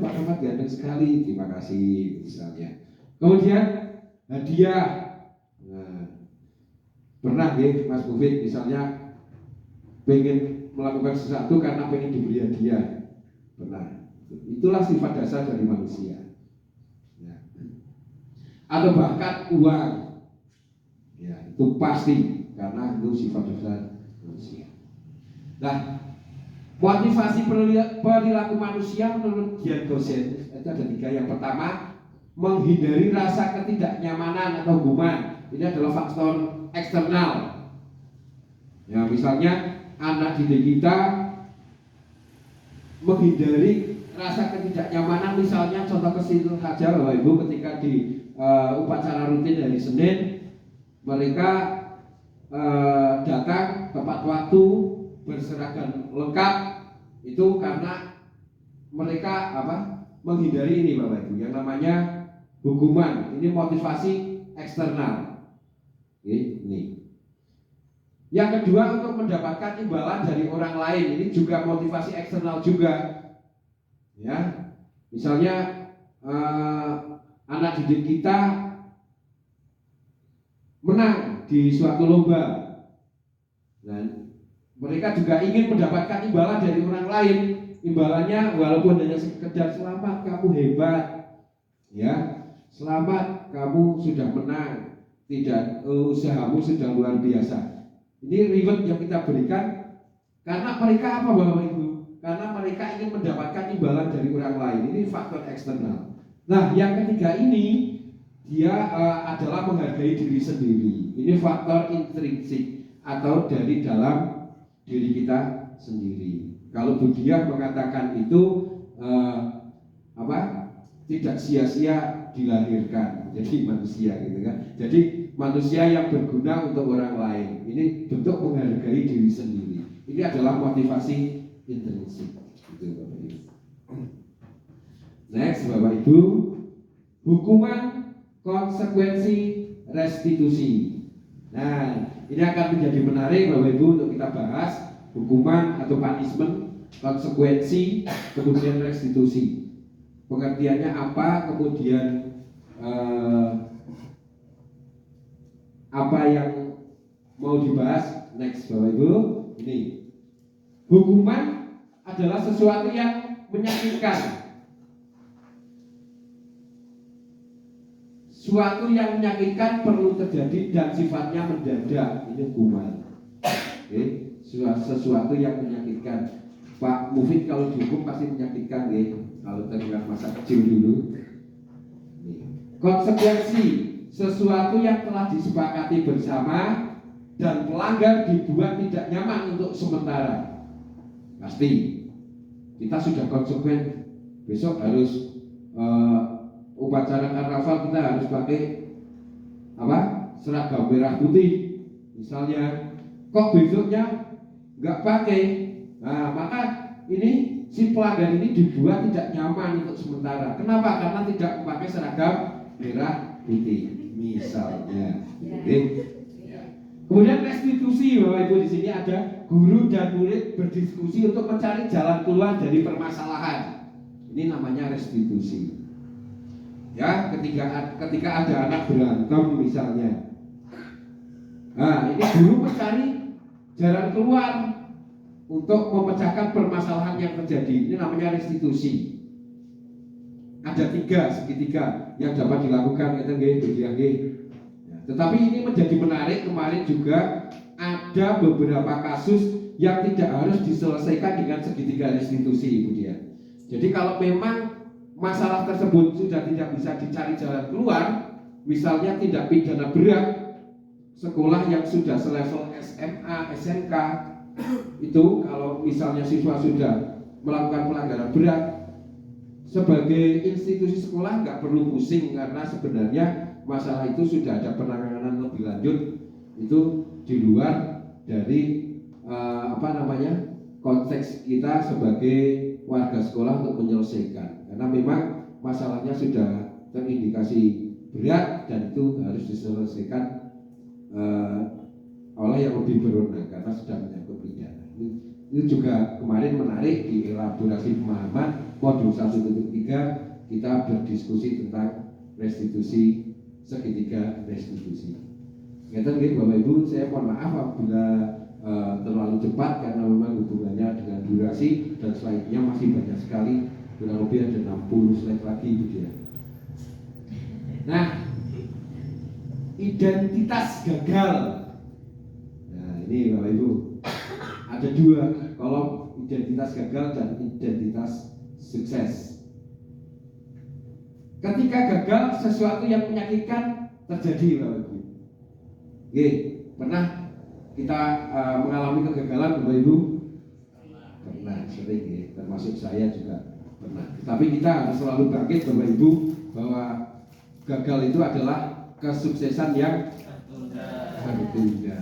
Pak Ahmad ganteng sekali, terima kasih misalnya. Kemudian hadiah, benar ya Mas Bufit, misalnya pengen melakukan sesuatu karena pengen diberi hadiah, benar. Itulah sifat dasar dari manusia. Ya. Atau bahkan uang, ya itu pasti karena itu sifat dasar manusia. Nah, motivasi perilaku manusia menurut Dian Gosen itu ada 3. Yang pertama, menghindari rasa ketidaknyamanan atau guman. Ini adalah faktor eksternal. Ya, misalnya anak didik kita menghindari rasa ketidaknyamanan, misalnya contoh kecil saja Bapak Ibu, ketika di upacara rutin hari Senin mereka datang tepat waktu berseragam lengkap, itu karena mereka menghindari ini Bapak Ibu yang namanya hukuman. Ini motivasi eksternal. Ini. Yang kedua, untuk mendapatkan imbalan dari orang lain. Ini juga motivasi eksternal juga. Ya, misalnya anak didik kita menang di suatu lomba, dan mereka juga ingin mendapatkan imbalan dari orang lain. Imbalannya walaupun hanya sekedar selamat kamu hebat, ya, selamat kamu sudah menang, tidak usahamu sudah luar biasa. Ini reward yang kita berikan karena mereka apa Bapak Ibu? Karena mereka ingin mendapatkan imbalan dari orang lain. Ini faktor eksternal. Nah, yang ketiga ini dia adalah menghargai diri sendiri. Ini faktor intrinsik atau dari dalam diri kita sendiri. Kalau Buddha mengatakan itu tidak sia-sia dilahirkan jadi manusia gitu kan. Jadi manusia yang berguna untuk orang lain. Ini bentuk menghargai diri sendiri. Ini adalah motivasi intrinsik. Gitu, Bapak Ibu. Next, Bapak Ibu, hukuman, konsekuensi, restitusi. Nah, ini akan menjadi menarik Bapak Ibu untuk kita bahas. Hukuman atau punishment, konsekuensi, kemudian restitusi. Pengertiannya apa, kemudian apa yang mau dibahas. Next Bapak Ibu, ini hukuman adalah sesuatu yang menyakitkan. Suatu yang menyakitkan perlu terjadi dan sifatnya mendadak. Ini hukuman. Oke. Sesuatu yang menyakitkan. Pak Mufid kalau dihukum pasti menyakitkan ya. Kalau teringat masa kecil dulu. Konsekuensi, sesuatu yang telah disepakati bersama dan pelanggar dibuat tidak nyaman untuk sementara. Pasti kita sudah konsekuen. Besok harus upacara karnaval kita harus pakai seragam merah putih misalnya. Kok besoknya nggak pakai? Nah, maka ini si pelanggar ini dibuat tidak nyaman untuk sementara. Kenapa? Karena tidak memakai seragam merah putih misalnya. Kemudian restitusi, Bapak Ibu, di sini ada guru dan murid berdiskusi untuk mencari jalan keluar dari permasalahan. Ini namanya restitusi. Ya, ketika ada anak berantem misalnya. Nah, ini guru mencari jalan keluar untuk memecahkan permasalahan yang terjadi. Ini namanya restitusi. Ada 3 segitiga yang dapat dilakukan, tetapi ini menjadi menarik. Kemarin juga ada beberapa kasus yang tidak harus diselesaikan dengan segitiga restitusi, Ibu Dian. Jadi kalau memang masalah tersebut sudah tidak bisa dicari jalan keluar, misalnya tindak pidana berat, sekolah yang sudah selevel SMA, SMK, itu kalau misalnya siswa sudah melakukan pelanggaran berat, sebagai institusi sekolah nggak perlu pusing karena sebenarnya masalah itu sudah ada penanganan lebih lanjut, itu di luar dari konteks kita sebagai warga sekolah untuk menyelesaikan, karena memang masalahnya sudah terindikasi berat dan itu harus diselesaikan oleh yang lebih berwenang karena sudah menyangkut pidana. Itu juga kemarin menarik di elaborasi pemahaman modul 1.3 kita berdiskusi tentang restitusi, segitiga restitusi. Ngeten nggih Bapak Ibu, saya mohon maaf apabila terlalu cepat karena memang hubungannya dengan durasi dan slide-nya masih banyak sekali, kurang lebih ada 60 slide lagi gitu ya. Nah, identitas gagal. Nah, ini Bapak Ibu, ada dua kolom, identitas gagal dan identitas sukses. Ketika gagal, sesuatu yang menyakitkan terjadi Bapak Ibu. Oke, pernah kita mengalami kegagalan Bapak Ibu? Pernah, sering ya, termasuk saya juga pernah. Tapi kita harus selalu bangkit Bapak Ibu, bahwa gagal itu adalah kesuksesan yang tertunda.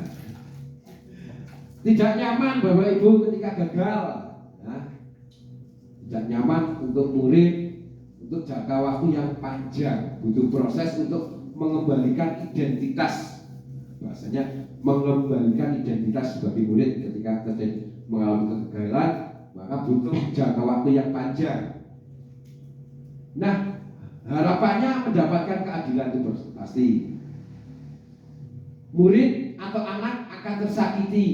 Tidak nyaman Bapak Ibu ketika gagal. Nah, tidak nyaman untuk murid untuk jangka waktu yang panjang, butuh proses untuk mengembalikan identitas. Bahasanya mengembalikan identitas sebagai murid ketika terjadi mengalami kegagalan, maka butuh jangka waktu yang panjang. Nah, harapannya mendapatkan keadilan itu pasti. Murid atau anak akan tersakiti.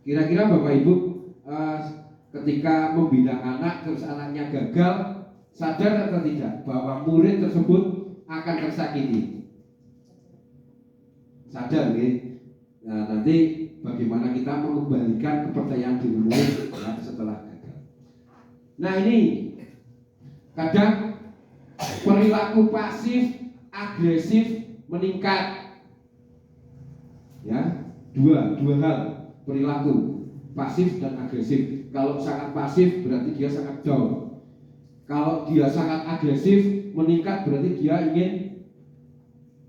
Kira-kira Bapak Ibu ketika membina anak terus anaknya gagal, sadar atau tidak bahwa murid tersebut akan tersakiti? Sadar nih. Nah, nanti bagaimana kita mengembalikan kepercayaan diri murid setelah gagal. Nah, ini kadang perilaku pasif agresif meningkat. Ya, dua hal, perilaku pasif dan agresif. Kalau sangat pasif berarti dia sangat down. Kalau dia sangat agresif meningkat berarti dia ingin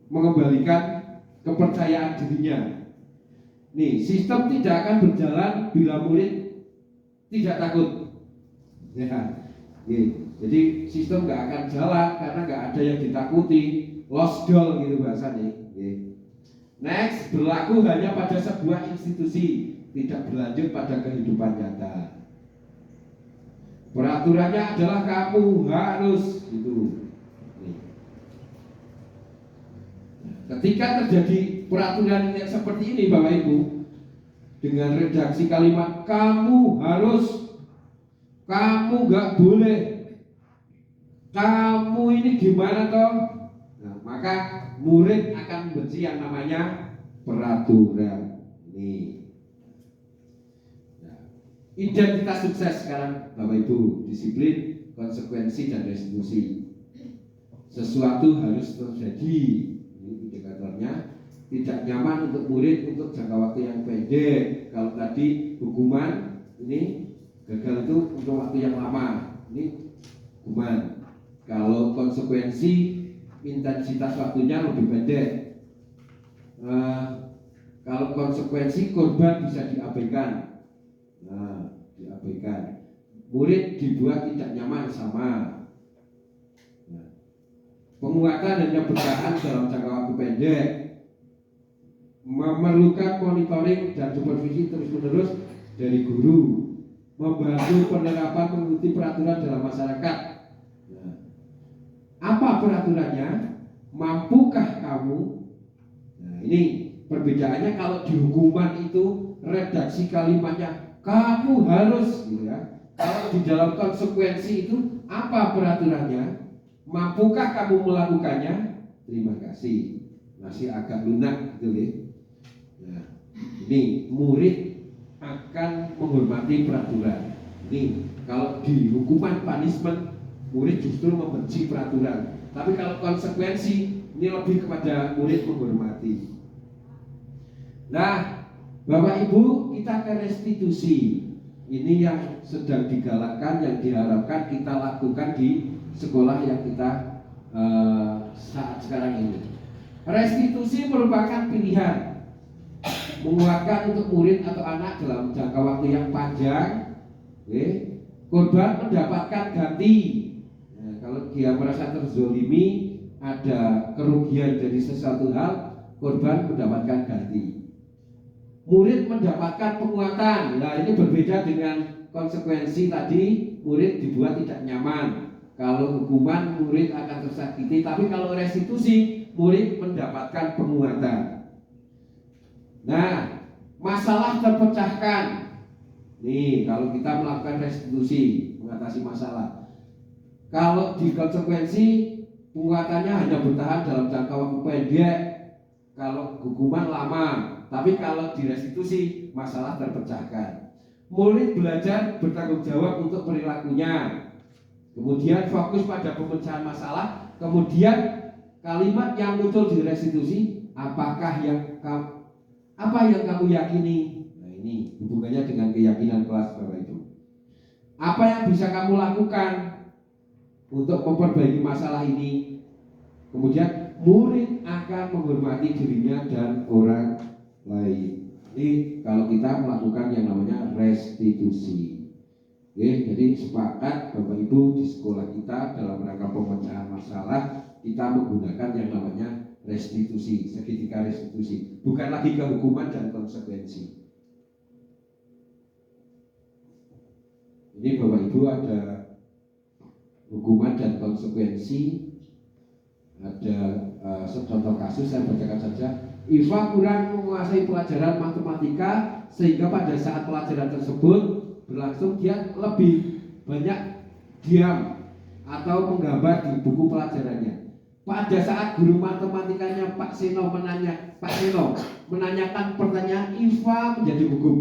mengembalikan kepercayaan dirinya. Nih, sistem tidak akan berjalan bila murid tidak takut. Ya, jadi sistem nggak akan jalan karena nggak ada yang ditakuti. Lost goal gitu bahasanya. Next, berlaku hanya pada sebuah institusi, tidak berlanjut pada kehidupan nyata. Peraturannya adalah kamu harus gitu. Ketika terjadi peraturan yang seperti ini Bapak Ibu, dengan redaksi kalimat kamu harus, kamu gak boleh, kamu ini gimana toh? Nah, maka murid akan benci yang namanya peraturan ini. Nah, identitas sukses sekarang Bapak Ibu, disiplin, konsekuensi dan restitusi. Sesuatu harus terjadi. Indikatornya tidak nyaman untuk murid untuk jangka waktu yang pendek. Kalau tadi hukuman, ini gagal itu untuk waktu yang lama. Ini hukuman. Kalau konsekuensi, intensitas waktunya lebih pendek. Kalau konsekuensi, korban bisa diabaikan. Nah, diabaikan. Murid dibuat tidak nyaman sama. Penguatan hanya bertahan dalam jangka waktu pendek, memerlukan monitoring dan supervisi terus-menerus dari guru, membantu penerapan mengikuti peraturan dalam masyarakat. Nah, apa peraturannya? Mampukah kamu? Nah, ini perbedaannya. Kalau di hukuman itu redaksi kalimatnya kamu harus, gitu ya. Kalau di dalam konsekuensi itu apa peraturannya? Mampukah kamu melakukannya? Terima kasih. Masih agak lunak gitu ya. Nah, ini murid akan menghormati peraturan. Ini kalau di hukuman punishment, murid justru membenci peraturan. Tapi kalau konsekuensi, ini lebih kepada murid menghormati. Nah, Bapak Ibu, kita ke restitusi. Ini yang sedang digalakkan, yang diharapkan kita lakukan di sekolah yang kita saat sekarang ini. Restitusi merupakan pilihan menguatkan untuk murid atau anak dalam jangka waktu yang panjang. Korban mendapatkan ganti. Nah, kalau dia merasa terzolimi, ada kerugian dari sesuatu hal, korban mendapatkan ganti. Murid mendapatkan penguatan. Nah, ini berbeda dengan konsekuensi tadi, murid dibuat tidak nyaman. Kalau hukuman, murid akan tersakiti. Tapi kalau restitusi, murid mendapatkan penguatan. Nah, masalah terpecahkan. Nih, kalau kita melakukan restitusi, mengatasi masalah. Kalau di konsekuensi, penguatannya hanya bertahan dalam jangka waktu pendek. Kalau hukuman lama, tapi kalau di restitusi, masalah terpecahkan. Murid belajar bertanggung jawab untuk perilakunya. Kemudian fokus pada pemecahan masalah. Kemudian kalimat yang muncul di restitusi, apa yang kamu yakini? Nah, ini hubungannya dengan keyakinan kelas Bapak Ibu. Apa yang bisa kamu lakukan untuk memperbaiki masalah ini? Kemudian murid akan menghormati dirinya dan orang lain. Ini kalau kita melakukan yang namanya restitusi. Oke, jadi sepakat Bapak Ibu di sekolah kita dalam rangka pemecahan masalah kita menggunakan yang namanya restitusi, segitiga restitusi, bukan lagi ke hukuman dan konsekuensi. Ini Bapak Ibu ada hukuman dan konsekuensi. Ada contoh kasus, saya bacakan saja. Iva kurang menguasai pelajaran matematika sehingga pada saat pelajaran tersebut berlangsung dia lebih banyak diam atau menggambar di buku pelajarannya. Pada saat guru matematikanya Pak Seno menanyakan pertanyaan, Iva menjadi gugup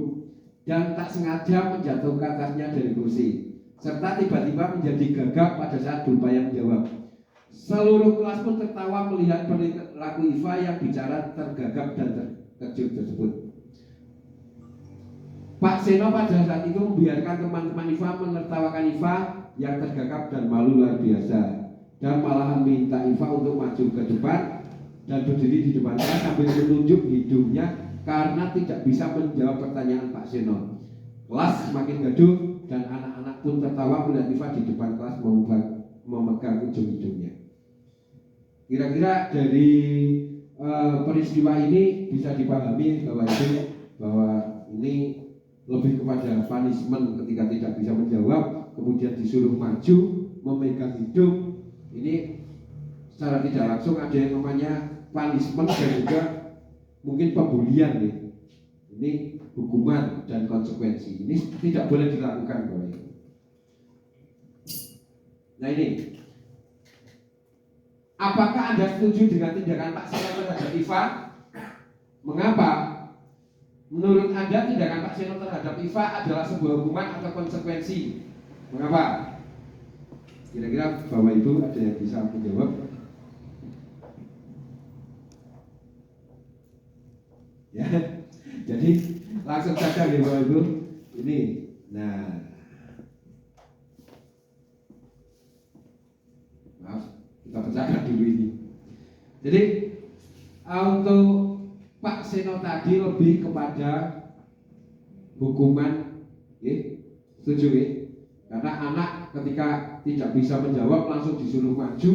dan tak sengaja menjatuhkan tasnya dari kursi, serta tiba-tiba menjadi gagap pada saat berupaya menjawab. Seluruh kelas pun tertawa melihat perilaku Iva yang bicara tergagap dan terkejut tersebut. Pak Seno pada saat itu membiarkan teman-teman Iva menertawakan Iva yang tergagap dan malu luar biasa, dan malahan minta Iva untuk maju ke depan dan berdiri di depan kelas sambil menunjuk hidungnya karena tidak bisa menjawab pertanyaan Pak Seno. Kelas semakin gaduh dan anak-anak pun tertawa melihat Iva di depan kelas memegang ujung hidungnya. Kira-kira dari peristiwa ini bisa dipahami bahwa ini lebih kepada punishment ketika tidak bisa menjawab, kemudian disuruh maju, memegang hidung. Ini secara tidak langsung ada yang namanya punishment dan juga mungkin pembulian nih. Ini hukuman dan konsekuensi. Ini tidak boleh dilakukan, Bapak. Nah ini, apakah Anda setuju dengan tindakan Pak Seno terhadap Iva? Mengapa? Menurut Anda tindakan Pak Seno terhadap Iva adalah sebuah hukuman atau konsekuensi? Mengapa? Kira-kira Bapak Ibu ada yang bisa menjawab? Ya, jadi langsung saja nih Bapak Ibu. Ini, nah, maaf, kita pecahkan dulu ini. Jadi untuk Pak Seno tadi lebih kepada hukuman, setuju ya? Karena anak ketika tidak bisa menjawab langsung disuruh maju,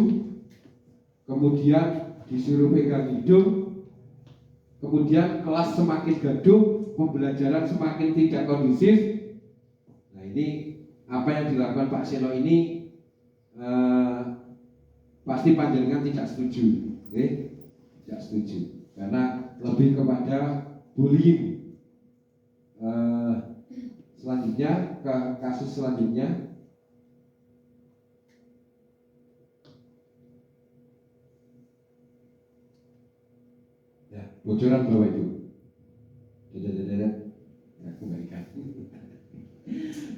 kemudian disuruh pegang hidung, kemudian kelas semakin gaduh, pembelajaran semakin tidak kondusif. Nah ini apa yang dilakukan Pak Seno ini pasti panjenengan tidak setuju, tidak setuju, karena lebih kepada bullying. Selanjutnya ke kasus selanjutnya. Ya, bocoran Bapak Ibu. Ya, kembalikan.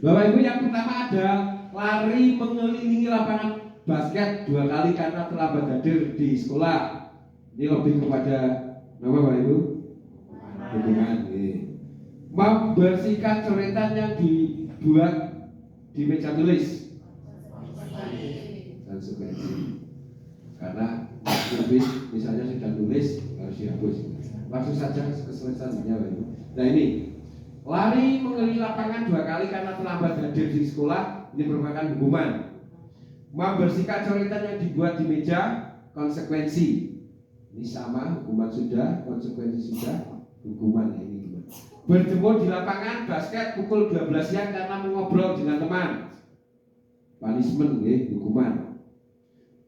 Bapak Ibu, yang pertama ada lari mengelilingi lapangan basket 2 kali karena terlambat hadir di sekolah. Ini lebih kepada apa Bapak Ibu? Hukuman. Membersihkan coretan yang dibuat di meja tulis. Konsekuensi. Karena tulis misalnya sudah tulis harus dihapus. Langsung saja ke selanjutnya Bapak Ibu. Nah ini lari mengelilingi lapangan 2 kali karena terlambat hadir di sekolah. Ini merupakan hukuman. Membersihkan coretan yang dibuat di meja, konsekuensi. Ini sama, hukuman sudah, konsekuensi sudah, hukuman ini. Berjemur di lapangan basket pukul 12 siang karena mengobrol dengan teman, punishment, hukuman.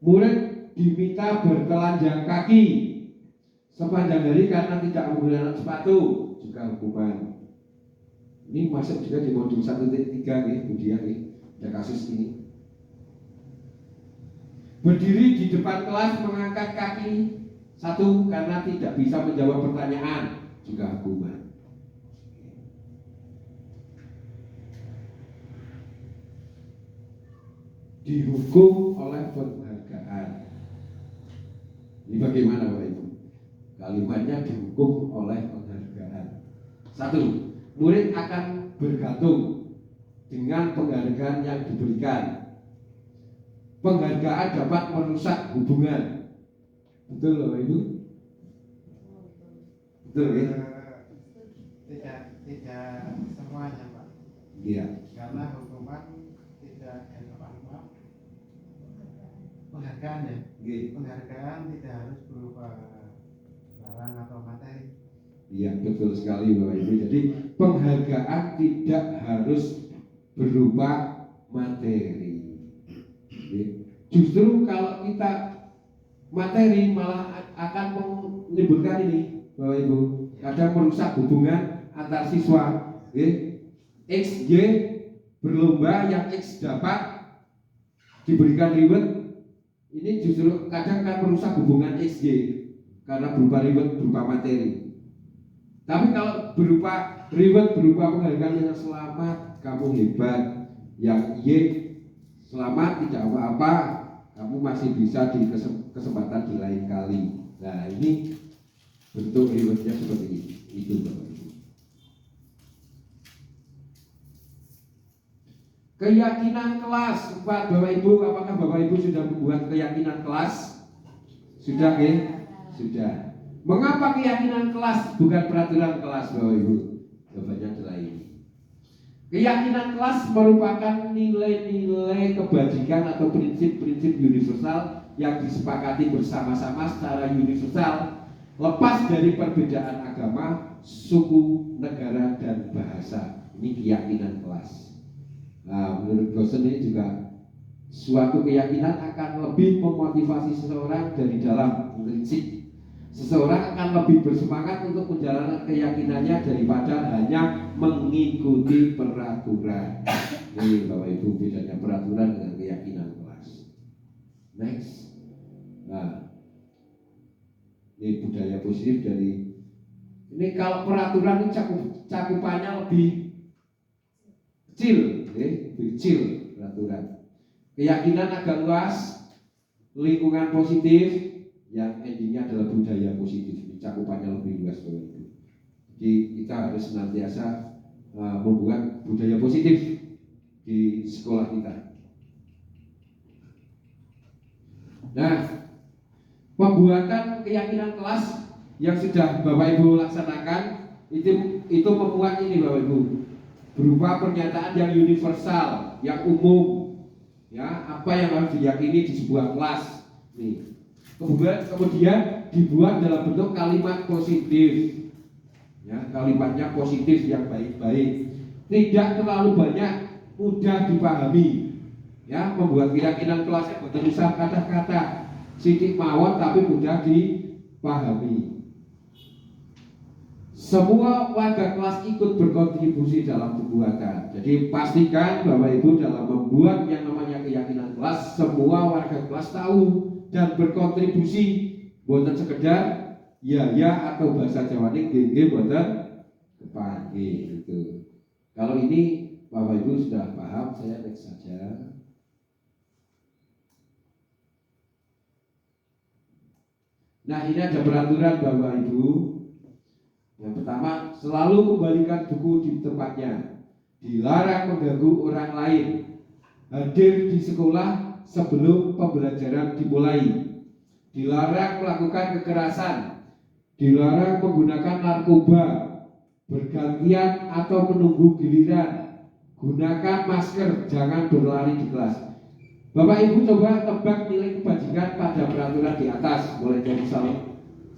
Murid diminta bertelanjang kaki sepanjang hari karena tidak menggunakan sepatu juga hukuman. Ini masuk juga di modul 1.3 nih, kemudian nih ada kasus ini. Berdiri di depan kelas mengangkat kaki satu karena tidak bisa menjawab pertanyaan juga hukuman. Dihukum oleh penghargaan. Ini bagaimana Bapak Ibu? Kalimatnya dihukum oleh penghargaan. Satu, murid akan bergantung dengan penghargaan yang diberikan. Penghargaan dapat merusak hubungan. Betul Bapak Ibu? Betul ya? Tidak semuanya Pak. Iya. Karena hukuman tidak penghargaan ya. Iya. Penghargaan tidak harus berupa barang atau materi. Iya, betul sekali Bapak Ibu. Jadi penghargaan tidak harus berupa materi. Justru kalau kita materi malah akan menimbulkan ini Bapak Ibu, kadang merusak hubungan antar siswa. X, Y berlomba, yang X dapat diberikan reward, ini justru kadang akan merusak hubungan X, Y karena berupa reward, berupa materi. Tapi kalau berupa reward, berupa penghargaan yang selamat, kamu hebat, yang Y selamat tidak apa-apa, kamu masih bisa di kesempatan di lain kali. Nah ini bentuk rewardnya seperti itu Bapak Ibu. Keyakinan kelas, Bapak Ibu, apakah Bapak Ibu sudah membuat keyakinan kelas? Sudah ya? Sudah. Mengapa keyakinan kelas bukan peraturan kelas Bapak Ibu? Jawabannya adalah ini. Keyakinan kelas merupakan nilai-nilai kebajikan atau prinsip-prinsip universal yang disepakati bersama-sama secara universal, lepas dari perbedaan agama, suku, negara, dan bahasa. Ini keyakinan kelas. Nah, menurut Gosen ini juga suatu keyakinan akan lebih memotivasi seseorang dari dalam prinsip. Seseorang akan lebih bersemangat untuk menjalankan keyakinannya daripada hanya mengikuti peraturan. Ini Bapak Ibu bedanya peraturan dengan keyakinan kelas. Next. Nah, ini budaya positif dari ini. Kalau peraturan ini cakupannya lebih kecil, lebih kecil peraturan. Keyakinan agak luas, lingkungan positif, yang endingnya adalah budaya positif. Ini cakupannya lebih luas Bapak Ibu. Jadi kita harus senantiasa membuat budaya positif di sekolah kita. Nah, pembuatan keyakinan kelas yang sudah Bapak Ibu laksanakan itu memuat ini Bapak Ibu, berupa pernyataan yang universal, yang umum, ya apa yang harus diyakini di sebuah kelas. Nih. Kemudian dibuat dalam bentuk kalimat positif, ya kalimatnya positif yang baik-baik, tidak terlalu banyak, mudah dipahami, ya membuat keyakinan kelasnya bertulisan kata-kata sidik mawon tapi mudah dipahami. Semua warga kelas ikut berkontribusi dalam pembuatan. Jadi pastikan Bapak Ibu dalam membuat yang namanya keyakinan kelas, semua warga kelas tahu dan berkontribusi, bukan sekedar ya atau bahasa Jawa ini gengge bukan kepanggih gitu. Kalau ini Bapak Ibu sudah paham, saya next saja. Nah ini ada peraturan Bapak Ibu. Yang pertama, selalu kembalikan buku di tempatnya. Dilarang mengganggu orang lain. Hadir di sekolah sebelum pembelajaran dimulai. Dilarang melakukan kekerasan. Dilarang menggunakan narkoba, bergantian atau menunggu giliran. Gunakan masker, jangan berlari di kelas. Bapak Ibu coba tebak nilai kebajikan pada peraturan di atas. Mulai dari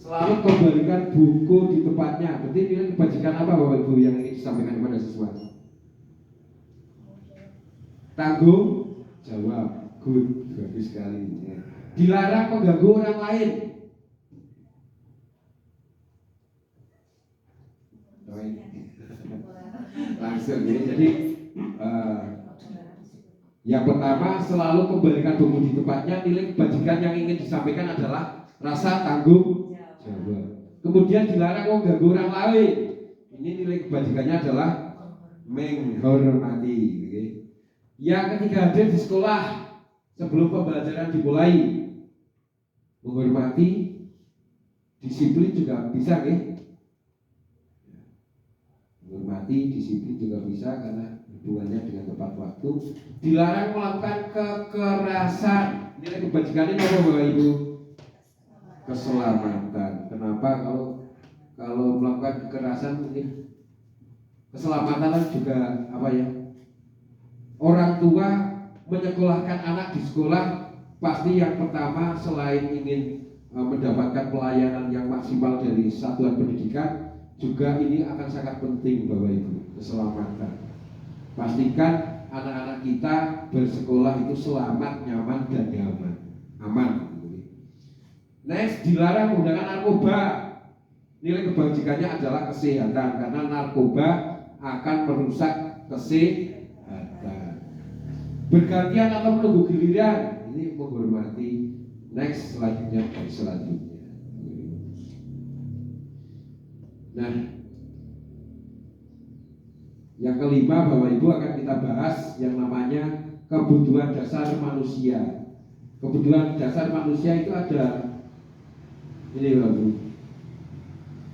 selalu kembalikan buku di tempatnya. Berarti nilai kebajikan apa Bapak Ibu yang ingin disampaikan kepada siswa? Tanggung jawab. Good, bagus sekali. Dilarang mengganggu orang lain. langsung ya. Jadi yang pertama selalu kembalikan buku di tempatnya. Nilai kebajikan yang ingin disampaikan adalah rasa tanggung jawab. Kemudian dilarang mengganggu orang lain. Ini nilai kebajikannya adalah menghormati. Yang ketiga, hadir di sekolah sebelum pembelajaran dimulai. Menghormati, disiplin juga bisa, menghormati, disiplin juga bisa karena hubungannya dengan tepat waktu. Dilarang melakukan kekerasan. Nilai kebajikannya apa Bapak Ibu? Keselamatan. Kenapa kalau melakukan kekerasan ini keselamatan juga apa ya? Orang tua menyekolahkan anak di sekolah pasti yang pertama selain ingin mendapatkan pelayanan yang maksimal dari satuan pendidikan, juga ini akan sangat penting Bapak Ibu, keselamatan. Pastikan anak-anak kita bersekolah itu selamat, nyaman dan aman. Next, dilarang menggunakan narkoba. Nilai kebajikannya adalah kesehatan karena narkoba akan merusak kesehatan. Bergantian atau menunggu giliran, ini menghormati. Next, selanjutnya. Nah, yang kelima Bapak Ibu akan kita bahas yang namanya kebutuhan dasar manusia. Kebutuhan dasar manusia itu ada ini Bapak Ibu: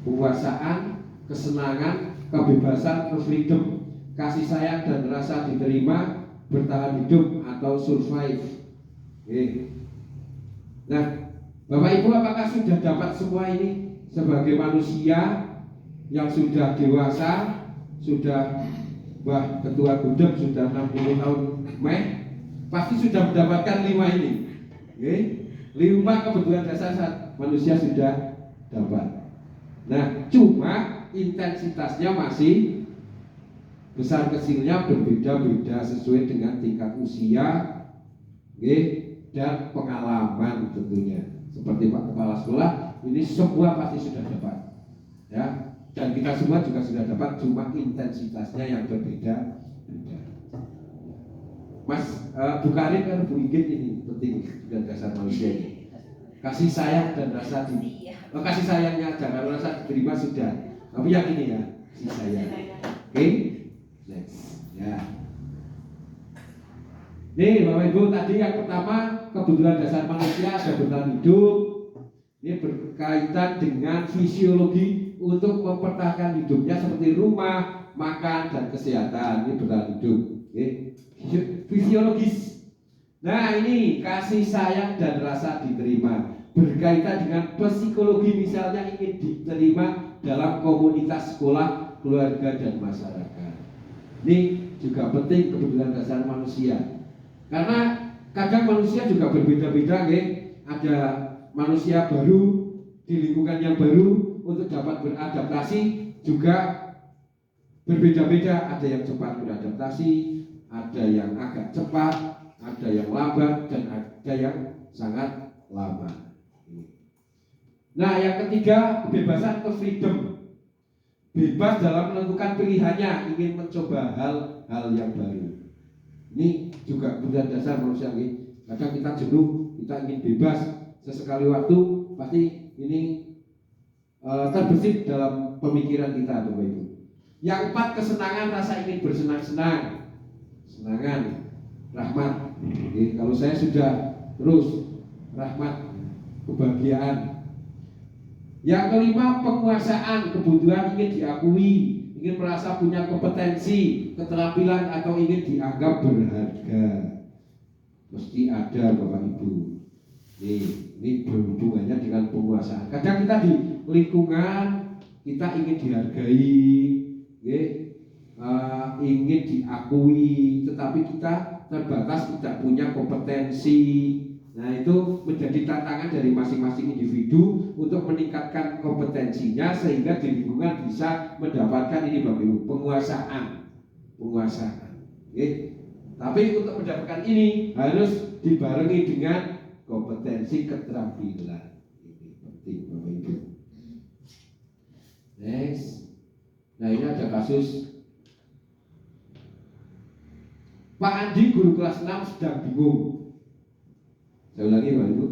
penguasaan, kesenangan, kebebasan, freedom, kasih sayang dan rasa diterima, bertahan hidup atau survive. Nah, Bapak Ibu apakah sudah dapat semua ini sebagai manusia yang sudah dewasa, sudah ketua gudeg sudah 60 tahun pasti sudah mendapatkan 5 ini. 5 kebutuhan dasar manusia sudah dapat. Nah, cuma intensitasnya masih besar kecilnya berbeda-beda sesuai dengan tingkat usia dan pengalaman tentunya. Seperti Pak Kepala Sekolah, ini semua pasti sudah dapat, ya. Dan kita semua juga sudah dapat, cuma intensitasnya yang berbeda. Mas Bu Karin kan Bu Igit ini penting dan dasar manusia ini. Kasih sayang dan rasa kasih sayangnya jangan rasa diterima sudah. Tapi yang ini ya, kasih sayang. Oke? Next. Ya. Nih Bapak Ibu, tadi yang pertama kebutuhan dasar manusia ada bertahan hidup. Ini berkaitan dengan fisiologi untuk mempertahankan hidupnya seperti rumah, makan dan kesehatan. Ini bertahan hidup. Fisiologis. Nah, ini kasih sayang dan rasa diterima berkaitan dengan psikologi, misalnya ingin diterima dalam komunitas sekolah, keluarga dan masyarakat. Ini juga penting kebutuhan dasar manusia. Karena kadang manusia juga berbeda-beda, ada manusia baru di lingkungan yang baru untuk dapat beradaptasi juga berbeda-beda. Ada yang cepat beradaptasi, ada yang agak cepat, ada yang lambat, dan ada yang sangat lama. Nah, yang ketiga, kebebasan atau freedom. Bebas dalam menentukan pilihannya, ingin mencoba hal-hal yang baru. Ini juga kebutuhan dasar manusia. Kadang kita jenuh, kita ingin bebas. Sesekali waktu, pasti ini terbesit dalam pemikiran kita, Bapak Ibu. Yang 4, kesenangan, rasa ingin bersenang-senang. Senangan, rahmat. Kalau saya sudah terus rahmat, kebahagiaan. Yang kelima, penguasaan, kebutuhan ingin diakui, ingin merasa punya kompetensi, keterampilan atau ingin dianggap berharga. Mesti ada Bapak Ibu. Ini berhubungannya dengan penguasaan. Kadang kita di lingkungan kita ingin dihargai, ingin diakui, tetapi kita terbatas, tidak punya kompetensi. Nah, itu menjadi tantangan dari masing-masing individu untuk meningkatkan kompetensinya sehingga di lingkungan bisa mendapatkan ini Bapak Ibu, penguasaan. Tapi untuk mendapatkan ini harus dibarengi dengan kompetensi, keterampilan. Ini penting Bapak Ibu. Next. Nah, ini ada kasus Pak Andi guru kelas 6 sedang bingung. Saya ulangi Bapak Ibu.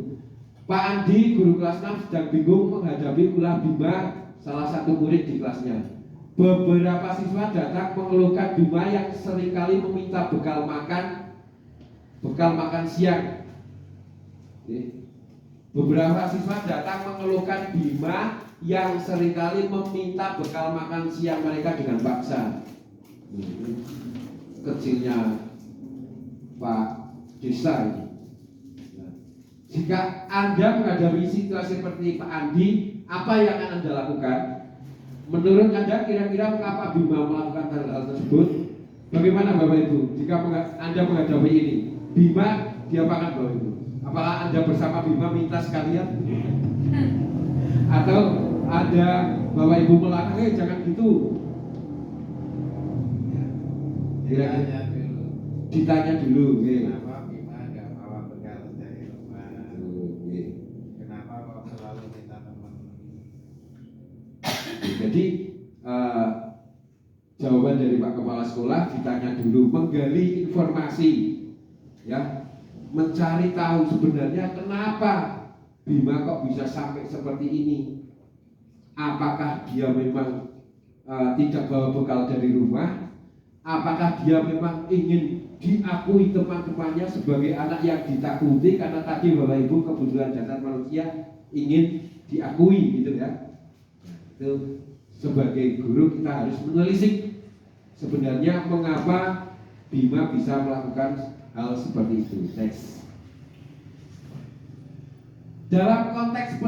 Pak Andi guru kelas 6 sedang bingung menghadapi ulah Bima salah satu murid di kelasnya. Beberapa siswa datang mengeluhkan Bima yang seringkali meminta bekal makan siang. Beberapa siswa datang mengeluhkan Bima yang seringkali meminta bekal makan siang mereka dengan paksa. Kecilnya Pak Desa ini. Jika Anda menghadapi situasi seperti Pak Andi, apa yang akan Anda lakukan? Menurut Anda kira-kira mengapa Bima melakukan hal tersebut? Bagaimana Bapak Ibu? Jika Anda menghadapi ini, Bima diapakan Bapak Ibu? Apakah Anda bersama Bima minta sekalian? Atau ada Bapak Ibu melarang, jangan gitu? Kira-kira ditanya dulu, kenapa Bima nggak bawa bekal dari rumah? Kenapa kok selalu minta teman? Jadi jawaban dari Pak Kepala Sekolah ditanya dulu, menggali informasi, ya, mencari tahu sebenarnya kenapa Bima kok bisa sampai seperti ini. Apakah dia memang tidak bawa bekal dari rumah? Apakah dia memang ingin diakui teman-temannya sebagai anak yang ditakuti? Karena tadi Bapak Ibu kebutuhan dasar manusia ingin diakui, gitu ya. Itu sebagai guru kita harus menelisik sebenarnya mengapa Bima bisa melakukan hal seperti itu. Next. Dalam konteks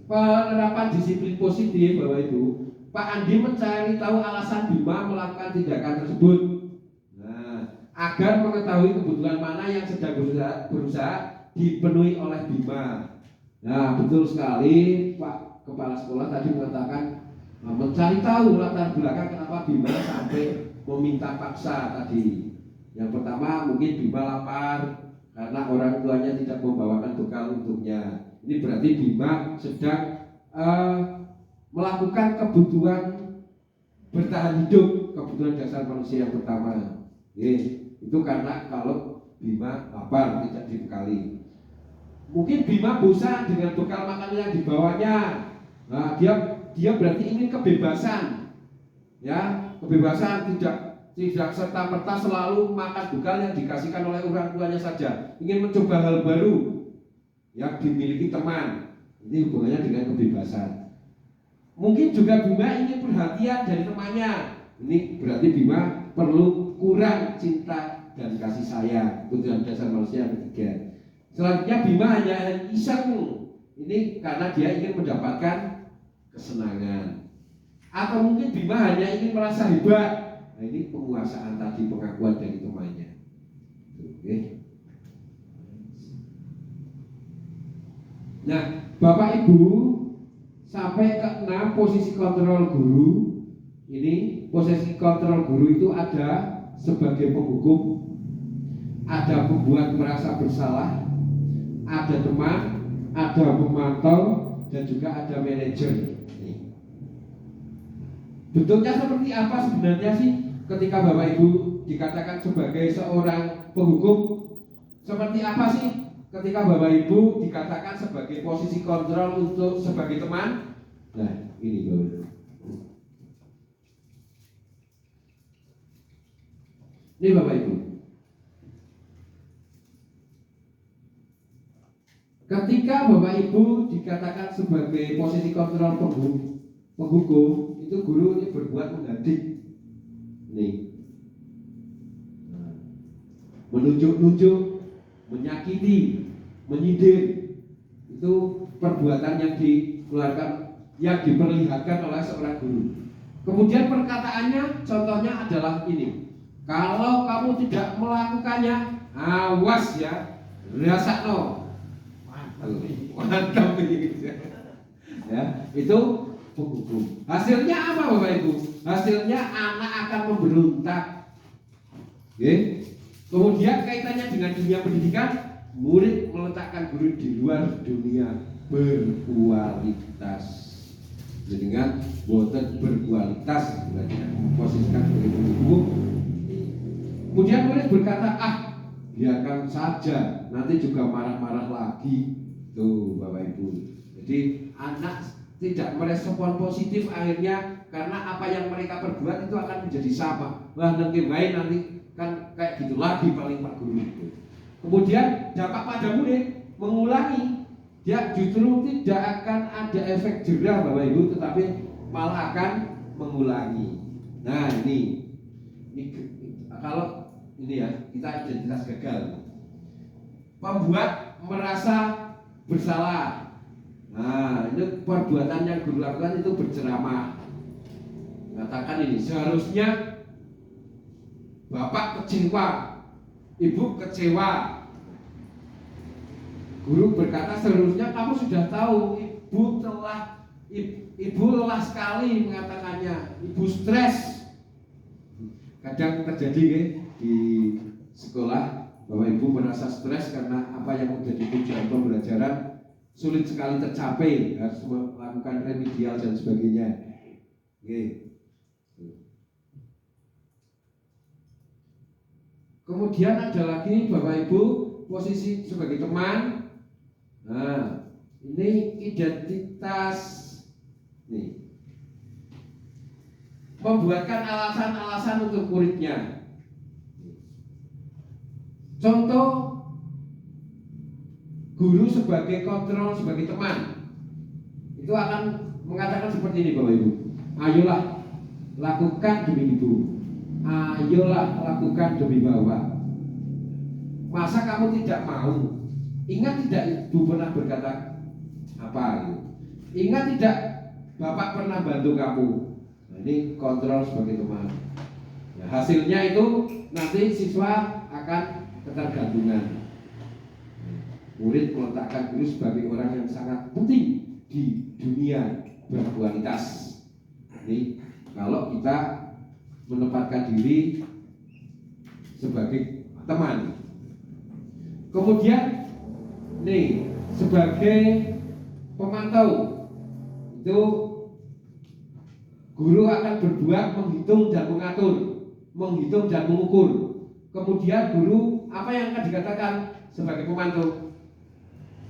penerapan disiplin positif, Bapak Ibu, Pak Andi mencari tahu alasan Bima melakukan tindakan tersebut. Nah, agar mengetahui kebutuhan mana yang sedang berusaha dipenuhi oleh Bima. Nah, betul sekali Pak Kepala Sekolah tadi mengatakan mencari tahu latar belakang kenapa Bima sampai meminta paksa tadi. Yang pertama mungkin Bima lapar karena orang tuanya tidak membawakan bekal untuknya. Ini berarti Bima sedang melakukan kebutuhan bertahan hidup, kebutuhan dasar manusia yang pertama. Itu karena kalau Bima lapar tidak dibekali. Mungkin Bima bosan dengan bekal makanan yang dibawanya. Nah, dia berarti ingin kebebasan, ya, kebebasan tidak serta-merta selalu makan bekal yang dikasihkan oleh orang tuanya saja. Ingin mencoba hal baru yang dimiliki teman. Ini hubungannya dengan kebebasan. Mungkin juga Bima ingin perhatian dari temannya. Ini berarti Bima perlu kurang cinta dan kasih sayang. Kebutuhan dasar manusia yang ketiga. Selanjutnya Bima hanya iseng. Ini karena dia ingin mendapatkan kesenangan. Atau mungkin Bima hanya ingin merasa hebat. Nah, ini penguasaan tadi, pengakuan dari temannya. Oke. Nah, Bapak Ibu, sampai ke 6 posisi kontrol guru. Ini posisi kontrol guru itu ada sebagai penghukum, ada pembuat merasa bersalah, ada teman, ada pemantau, dan juga ada manajer. Bentuknya seperti apa sebenarnya sih ketika Bapak Ibu dikatakan sebagai seorang penghukum? Seperti apa sih ketika Bapak Ibu dikatakan sebagai posisi kontrol untuk sebagai teman? Nah, ini Bapak Ibu. Ini Bapak Ibu. Ketika Bapak Ibu dikatakan sebagai posisi kontrol penghukum, itu guru ini berbuat menghadik. Nih. Menunjuk-nunjuk, menyakiti, menyindir. Itu perbuatan yang dikeluarkan, yang diperlihatkan oleh seorang guru. Kemudian perkataannya, contohnya adalah ini. Kalau kamu tidak melakukannya, awas ya, rasakno. Mantap ini. Ya, itu penghukum. Hasilnya apa Bapak Ibu? Hasilnya anak akan memberontak. Oke. Kemudian kaitannya dengan dunia pendidikan, murid meletakkan guru di luar dunia berkualitas. Dengan boten berkualitas, berarti memposisikan sebagai penghukum. Kemudian murid berkata, biarkan saja, nanti juga marah-marah lagi. Tuh Bapak Ibu. Jadi anak tidak merespon positif akhirnya karena apa yang mereka perbuat itu akan menjadi sama. Wah nanti baik nanti kan kayak gitu lagi paling Pak Guru. Kemudian dampak pada murid mengulangi, dia justru tidak akan ada efek jerah Bapak Ibu, tetapi malah akan mengulangi. Nah ini kalau ini ya kita identitas gagal, membuat merasa bersalah. Nah itu perbuatan yang guru lakukan itu berceramah, mengatakan ini seharusnya bapak kecewa, ibu kecewa. Guru berkata seharusnya kamu sudah tahu ibu lelah sekali mengatakannya, ibu stres. Kadang terjadi di sekolah Bapak Ibu merasa stres karena apa yang menjadi tujuan pembelajaran sulit sekali tercapai, harus melakukan remedial dan sebagainya. Kemudian ada lagi Bapak Ibu posisi sebagai teman. Nah, ini identitas nih. Membuatkan alasan-alasan untuk muridnya. Contoh guru sebagai kontrol, sebagai teman itu akan mengatakan seperti ini Bapak Ibu. Ayolah lakukan demi ibu, ayolah lakukan demi bapak. Masa kamu tidak mau? Ingat tidak ibu pernah berkata apa gitu? Ingat tidak bapak pernah bantu kamu? Nah, ini kontrol sebagai teman. Nah, hasilnya itu nanti siswa akan ketergantungan. Murid meletakkan guru sebagai orang yang sangat penting di dunia berkualitas. Ini kalau kita menempatkan diri sebagai teman. Kemudian nih sebagai pemantau itu guru akan berbuat menghitung dan mengatur, menghitung dan mengukur. Kemudian guru apa yang akan dikatakan sebagai pemantau?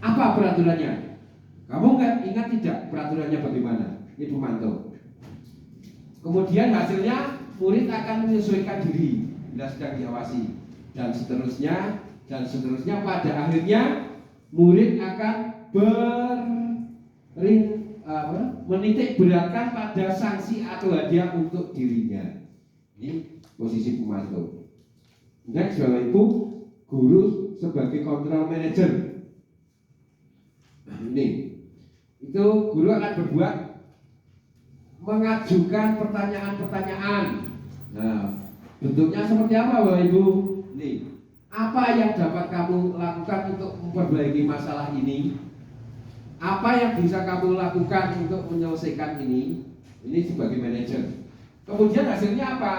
Apa peraturannya? Kamu ingat tidak peraturannya bagaimana? Ini pemantau. Kemudian hasilnya murid akan menyesuaikan diri bila sedang diawasi dan seterusnya pada akhirnya murid akan menitik beratkan pada sanksi atau hadiah untuk dirinya. Ini posisi pemantau. Next Bapak Ibu, guru sebagai control manager. Ini itu guru akan berbuat mengajukan pertanyaan-pertanyaan. Nah, bentuknya seperti apa Bapak Ibu? Nih, apa yang dapat kamu lakukan untuk memperbaiki masalah ini? Apa yang bisa kamu lakukan untuk menyelesaikan ini? Ini sebagai manajer. Kemudian hasilnya apa?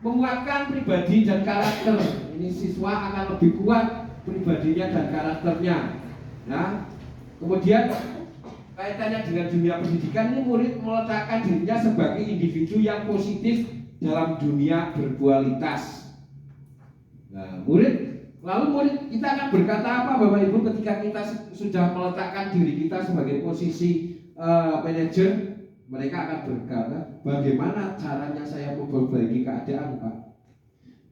Menguatkan pribadi dan karakter. Ini siswa akan lebih kuat pribadinya dan karakternya. Nah, kemudian kaitannya dengan dunia pendidikan, ini murid meletakkan dirinya sebagai individu yang positif dalam dunia berkualitas. Nah, lalu murid kita akan berkata apa Bapak Ibu ketika kita sudah meletakkan diri kita sebagai posisi manajer? Mereka akan berkata, bagaimana caranya saya memperbaiki keadaan Pak?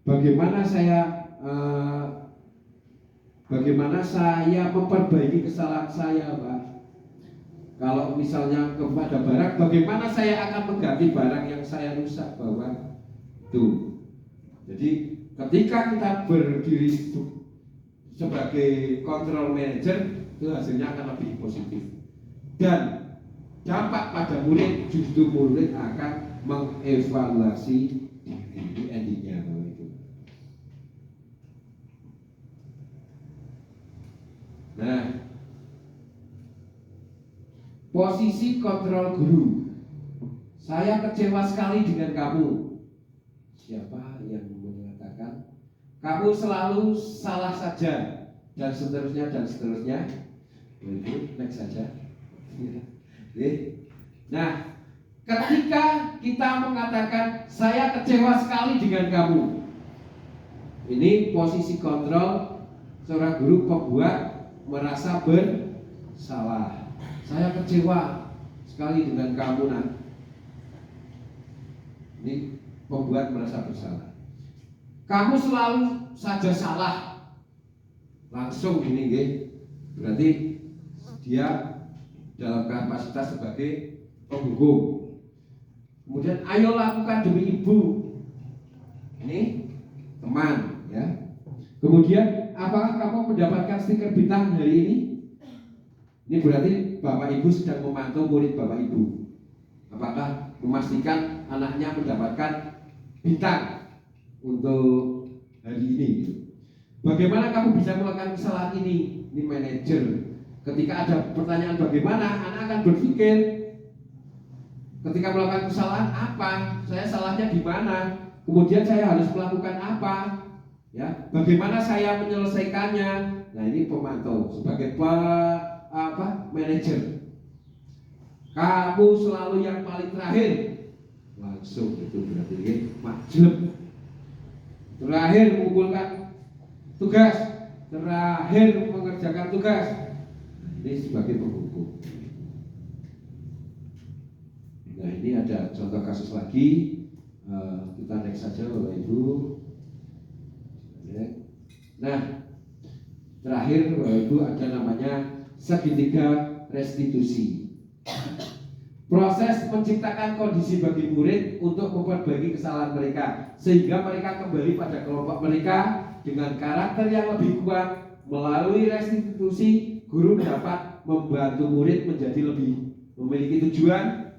Bagaimana saya memperbaiki kesalahan saya Pak? Kalau misalnya kepada barang, bagaimana saya akan mengganti barang yang saya rusak Bapak? Tuh. Jadi ketika kita berdiri sebagai control manager, itu hasilnya akan lebih positif. Dan dampak pada murid, justru murid akan mengevaluasi diri endingnya Bapak Ibu. Nah, posisi kontrol guru. Saya kecewa sekali dengan kamu. Siapa yang mengatakan kamu selalu salah saja dan seterusnya dan seterusnya. Itu next saja. Nah, ketika kita mengatakan saya kecewa sekali dengan kamu, Ini posisi kontrol seorang guru pembuat merasa bersalah. Saya kecewa sekali dengan kamu, Nak. Ini pembuat merasa bersalah. Kamu selalu saja salah. Langsung ini, berarti dia dalam kapasitas sebagai penghukum. Kemudian ayo lakukan demi ibu. Ini teman, ya. Kemudian apakah kamu mendapatkan stiker bintang hari ini? Ini berarti bapak ibu sedang memantau murid bapak ibu. Apakah memastikan anaknya mendapatkan bintang untuk hari ini? Bagaimana kamu bisa melakukan kesalahan ini? Ini manajer. Ketika ada pertanyaan bagaimana, anak akan berpikir ketika melakukan kesalahan apa? Saya salahnya di mana? Kemudian saya harus melakukan apa? Ya, bagaimana saya menyelesaikannya? Nah, ini pemantau sebagai manajer. Kamu selalu yang paling terakhir. Langsung itu berarti majleb. Terakhir mengumpulkan tugas, terakhir mengerjakan tugas. Ini sebagai penghukum. Nah, ini ada contoh kasus lagi. Kita next saja Bapak Ibu. Nah, terakhir Bapak Ibu ada namanya segitiga restitusi. Proses menciptakan kondisi bagi murid untuk memperbaiki kesalahan mereka sehingga mereka kembali pada kelompok mereka dengan karakter yang lebih kuat. Melalui restitusi, guru dapat membantu murid menjadi lebih memiliki tujuan,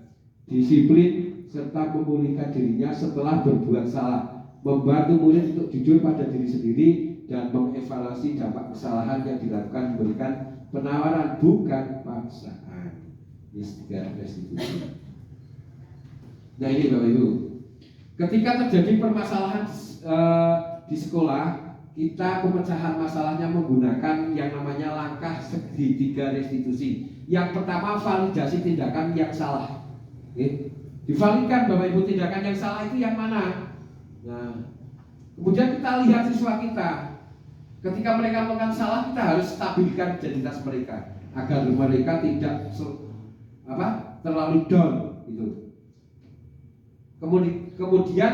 disiplin, serta memulihkan dirinya setelah berbuat salah, membantu murid untuk jujur pada diri sendiri dan mengevaluasi dampak kesalahan yang dilakukan, memberikan penawaran bukan paksaan. Ini tiga restitusi. Nah, ini Bapak Ibu, ketika terjadi permasalahan di sekolah, kita pemecahan masalahnya menggunakan yang namanya langkah segitiga restitusi. Yang pertama, validasi tindakan yang salah. Divalidkan Bapak Ibu, tindakan yang salah itu yang mana? Nah, kemudian kita lihat siswa kita. Ketika mereka melakukan salah, kita harus stabilkan identitas mereka agar mereka tidak terlalu down gitu. Kemudian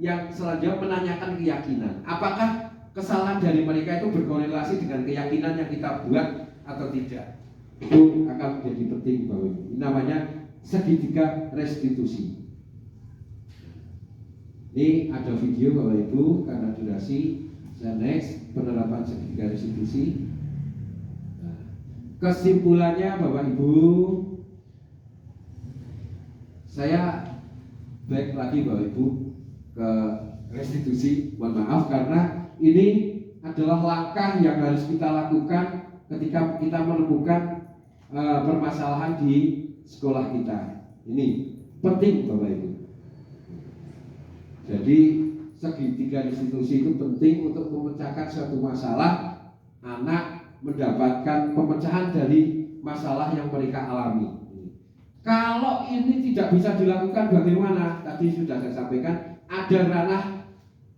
yang selanjutnya menanyakan keyakinan. Apakah kesalahan dari mereka itu berkorelasi dengan keyakinan yang kita buat atau tidak? Itu akan menjadi penting Bapak Ibu. Ini namanya segitiga restitusi. Ini ada video Bapak Ibu, karena durasi saya next penerapan segitiga restitusi. Nah, kesimpulannya Bapak Ibu, saya baik lagi Bapak Ibu ke restitusi. Mohon maaf karena ini adalah langkah yang harus kita lakukan ketika kita menemukan permasalahan di sekolah kita. Ini penting Bapak Ibu. Jadi segitiga restitusi itu penting untuk memecahkan suatu masalah. Anak mendapatkan pemecahan dari masalah yang mereka alami. Kalau ini tidak bisa dilakukan bagaimana? Tadi sudah saya sampaikan, ada ranah,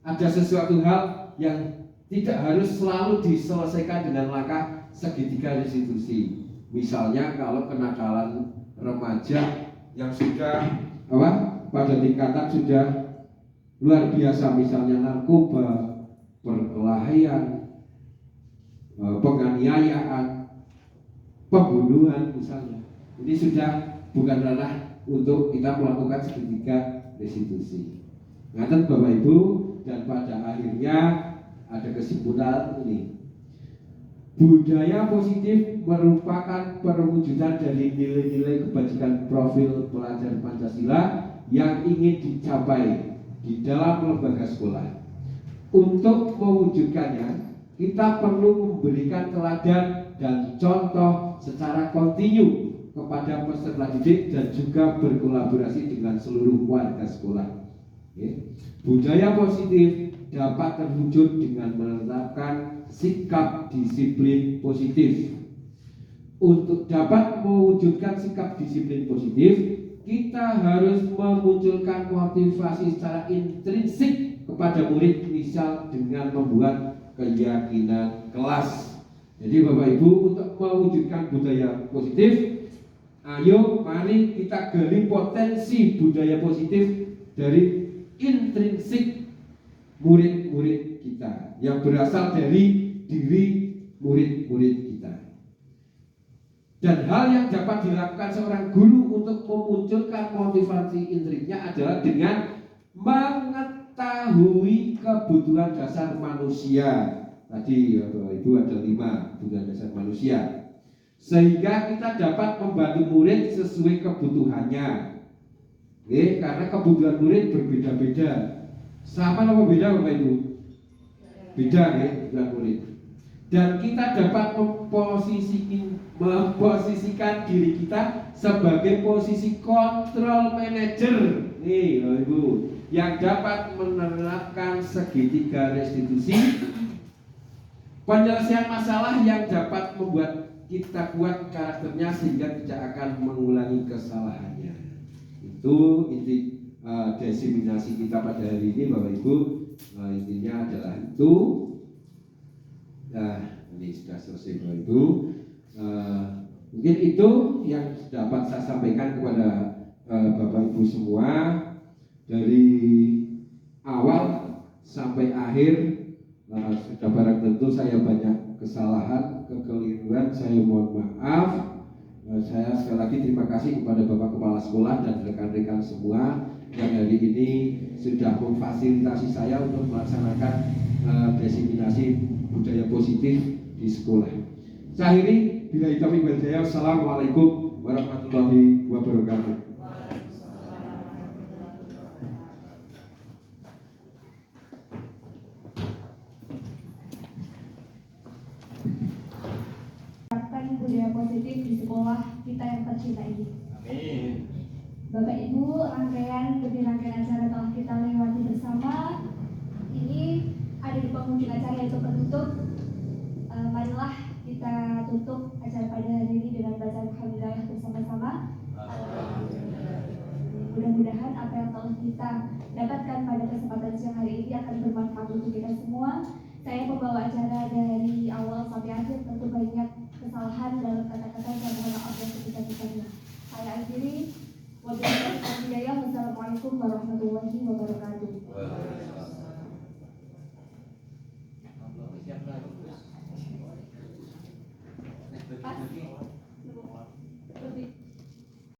ada sesuatu hal yang tidak harus selalu diselesaikan dengan langkah segitiga restitusi. Misalnya kalau kenakalan remaja yang sudah pada tingkatan sudah luar biasa, misalnya narkoba, perkelahian, penganiayaan, pembunuhan misalnya, ini sudah bukan ranah untuk kita melakukan segitiga restitusi. Ngaten Bapak Ibu, dan pada akhirnya ada kesimpulan ini. Budaya positif merupakan perwujudan dari nilai-nilai kebajikan profil pelajar Pancasila yang ingin dicapai di dalam lembaga sekolah. Untuk mewujudkannya, kita perlu memberikan teladan dan contoh secara kontinu kepada peserta didik dan juga berkolaborasi dengan seluruh warga sekolah. Budaya positif dapat terwujud dengan menetapkan sikap disiplin positif. Untuk dapat mewujudkan sikap disiplin positif, kita harus memunculkan motivasi secara intrinsik kepada murid. Ini misal dengan membuat keyakinan kelas. Jadi Bapak Ibu, untuk mewujudkan budaya positif, ayo mari kita gali potensi budaya positif dari intrinsik murid-murid kita yang berasal dari diri murid-murid kita. Dan hal yang dapat dilakukan seorang guru untuk memunculkan motivasi intrinsiknya adalah dengan mengetahui kebutuhan dasar manusia. Tadi Bapak Ibu ada 5 kebutuhan dasar manusia, sehingga kita dapat membantu murid sesuai kebutuhannya. Oke, karena kebutuhan murid berbeda-beda. Sama atau beda Bapak Ibu? Beda ya, kebutuhan murid. Dan kita dapat memposisikan diri kita sebagai posisi control manager nih Bapak Ibu, yang dapat menerapkan segitiga restitusi, penyelesaian masalah yang dapat membuat kita kuat karakternya sehingga tidak akan mengulangi kesalahannya. Itu inti desiminasi kita pada hari ini Bapak Ibu. Intinya adalah itu. Nah, ini sudah selesai Bapak Ibu. Mungkin itu yang dapat saya sampaikan kepada Bapak Ibu semua. Dari awal sampai akhir, sudah barang tentu saya banyak kesalahan, kekeliruan, saya mohon maaf. Saya sekali lagi terima kasih kepada Bapak Kepala Sekolah dan rekan-rekan semua yang hari ini sudah memfasilitasi saya untuk melaksanakan desiminasi budaya positif di sekolah. Saya akhiri, bila taufiq wal hidayah. Assalamualaikum warahmatullahi wabarakatuh. Budaya positif di sekolah kita yang tercinta ini. Amin. Bapak Ibu, rangkaian acara telah kita lewati bersama. Ini ada di penghujung acara yaitu penutup. Marilah kita tutup acara pada hari ini dengan baca alhamdulillah bersama-sama. Mudah-mudahan apa yang telah kita dapatkan pada kesempatan siang hari ini akan bermanfaat untuk kita semua. Saya pembawa acara dari awal sampai akhir, tentu banyak kesalahan dalam kata-kata dan mohon maaf yang sebesar-besarnya. Saya akhiri. Wassalamualaikum warahmatullahi wabarakatuh.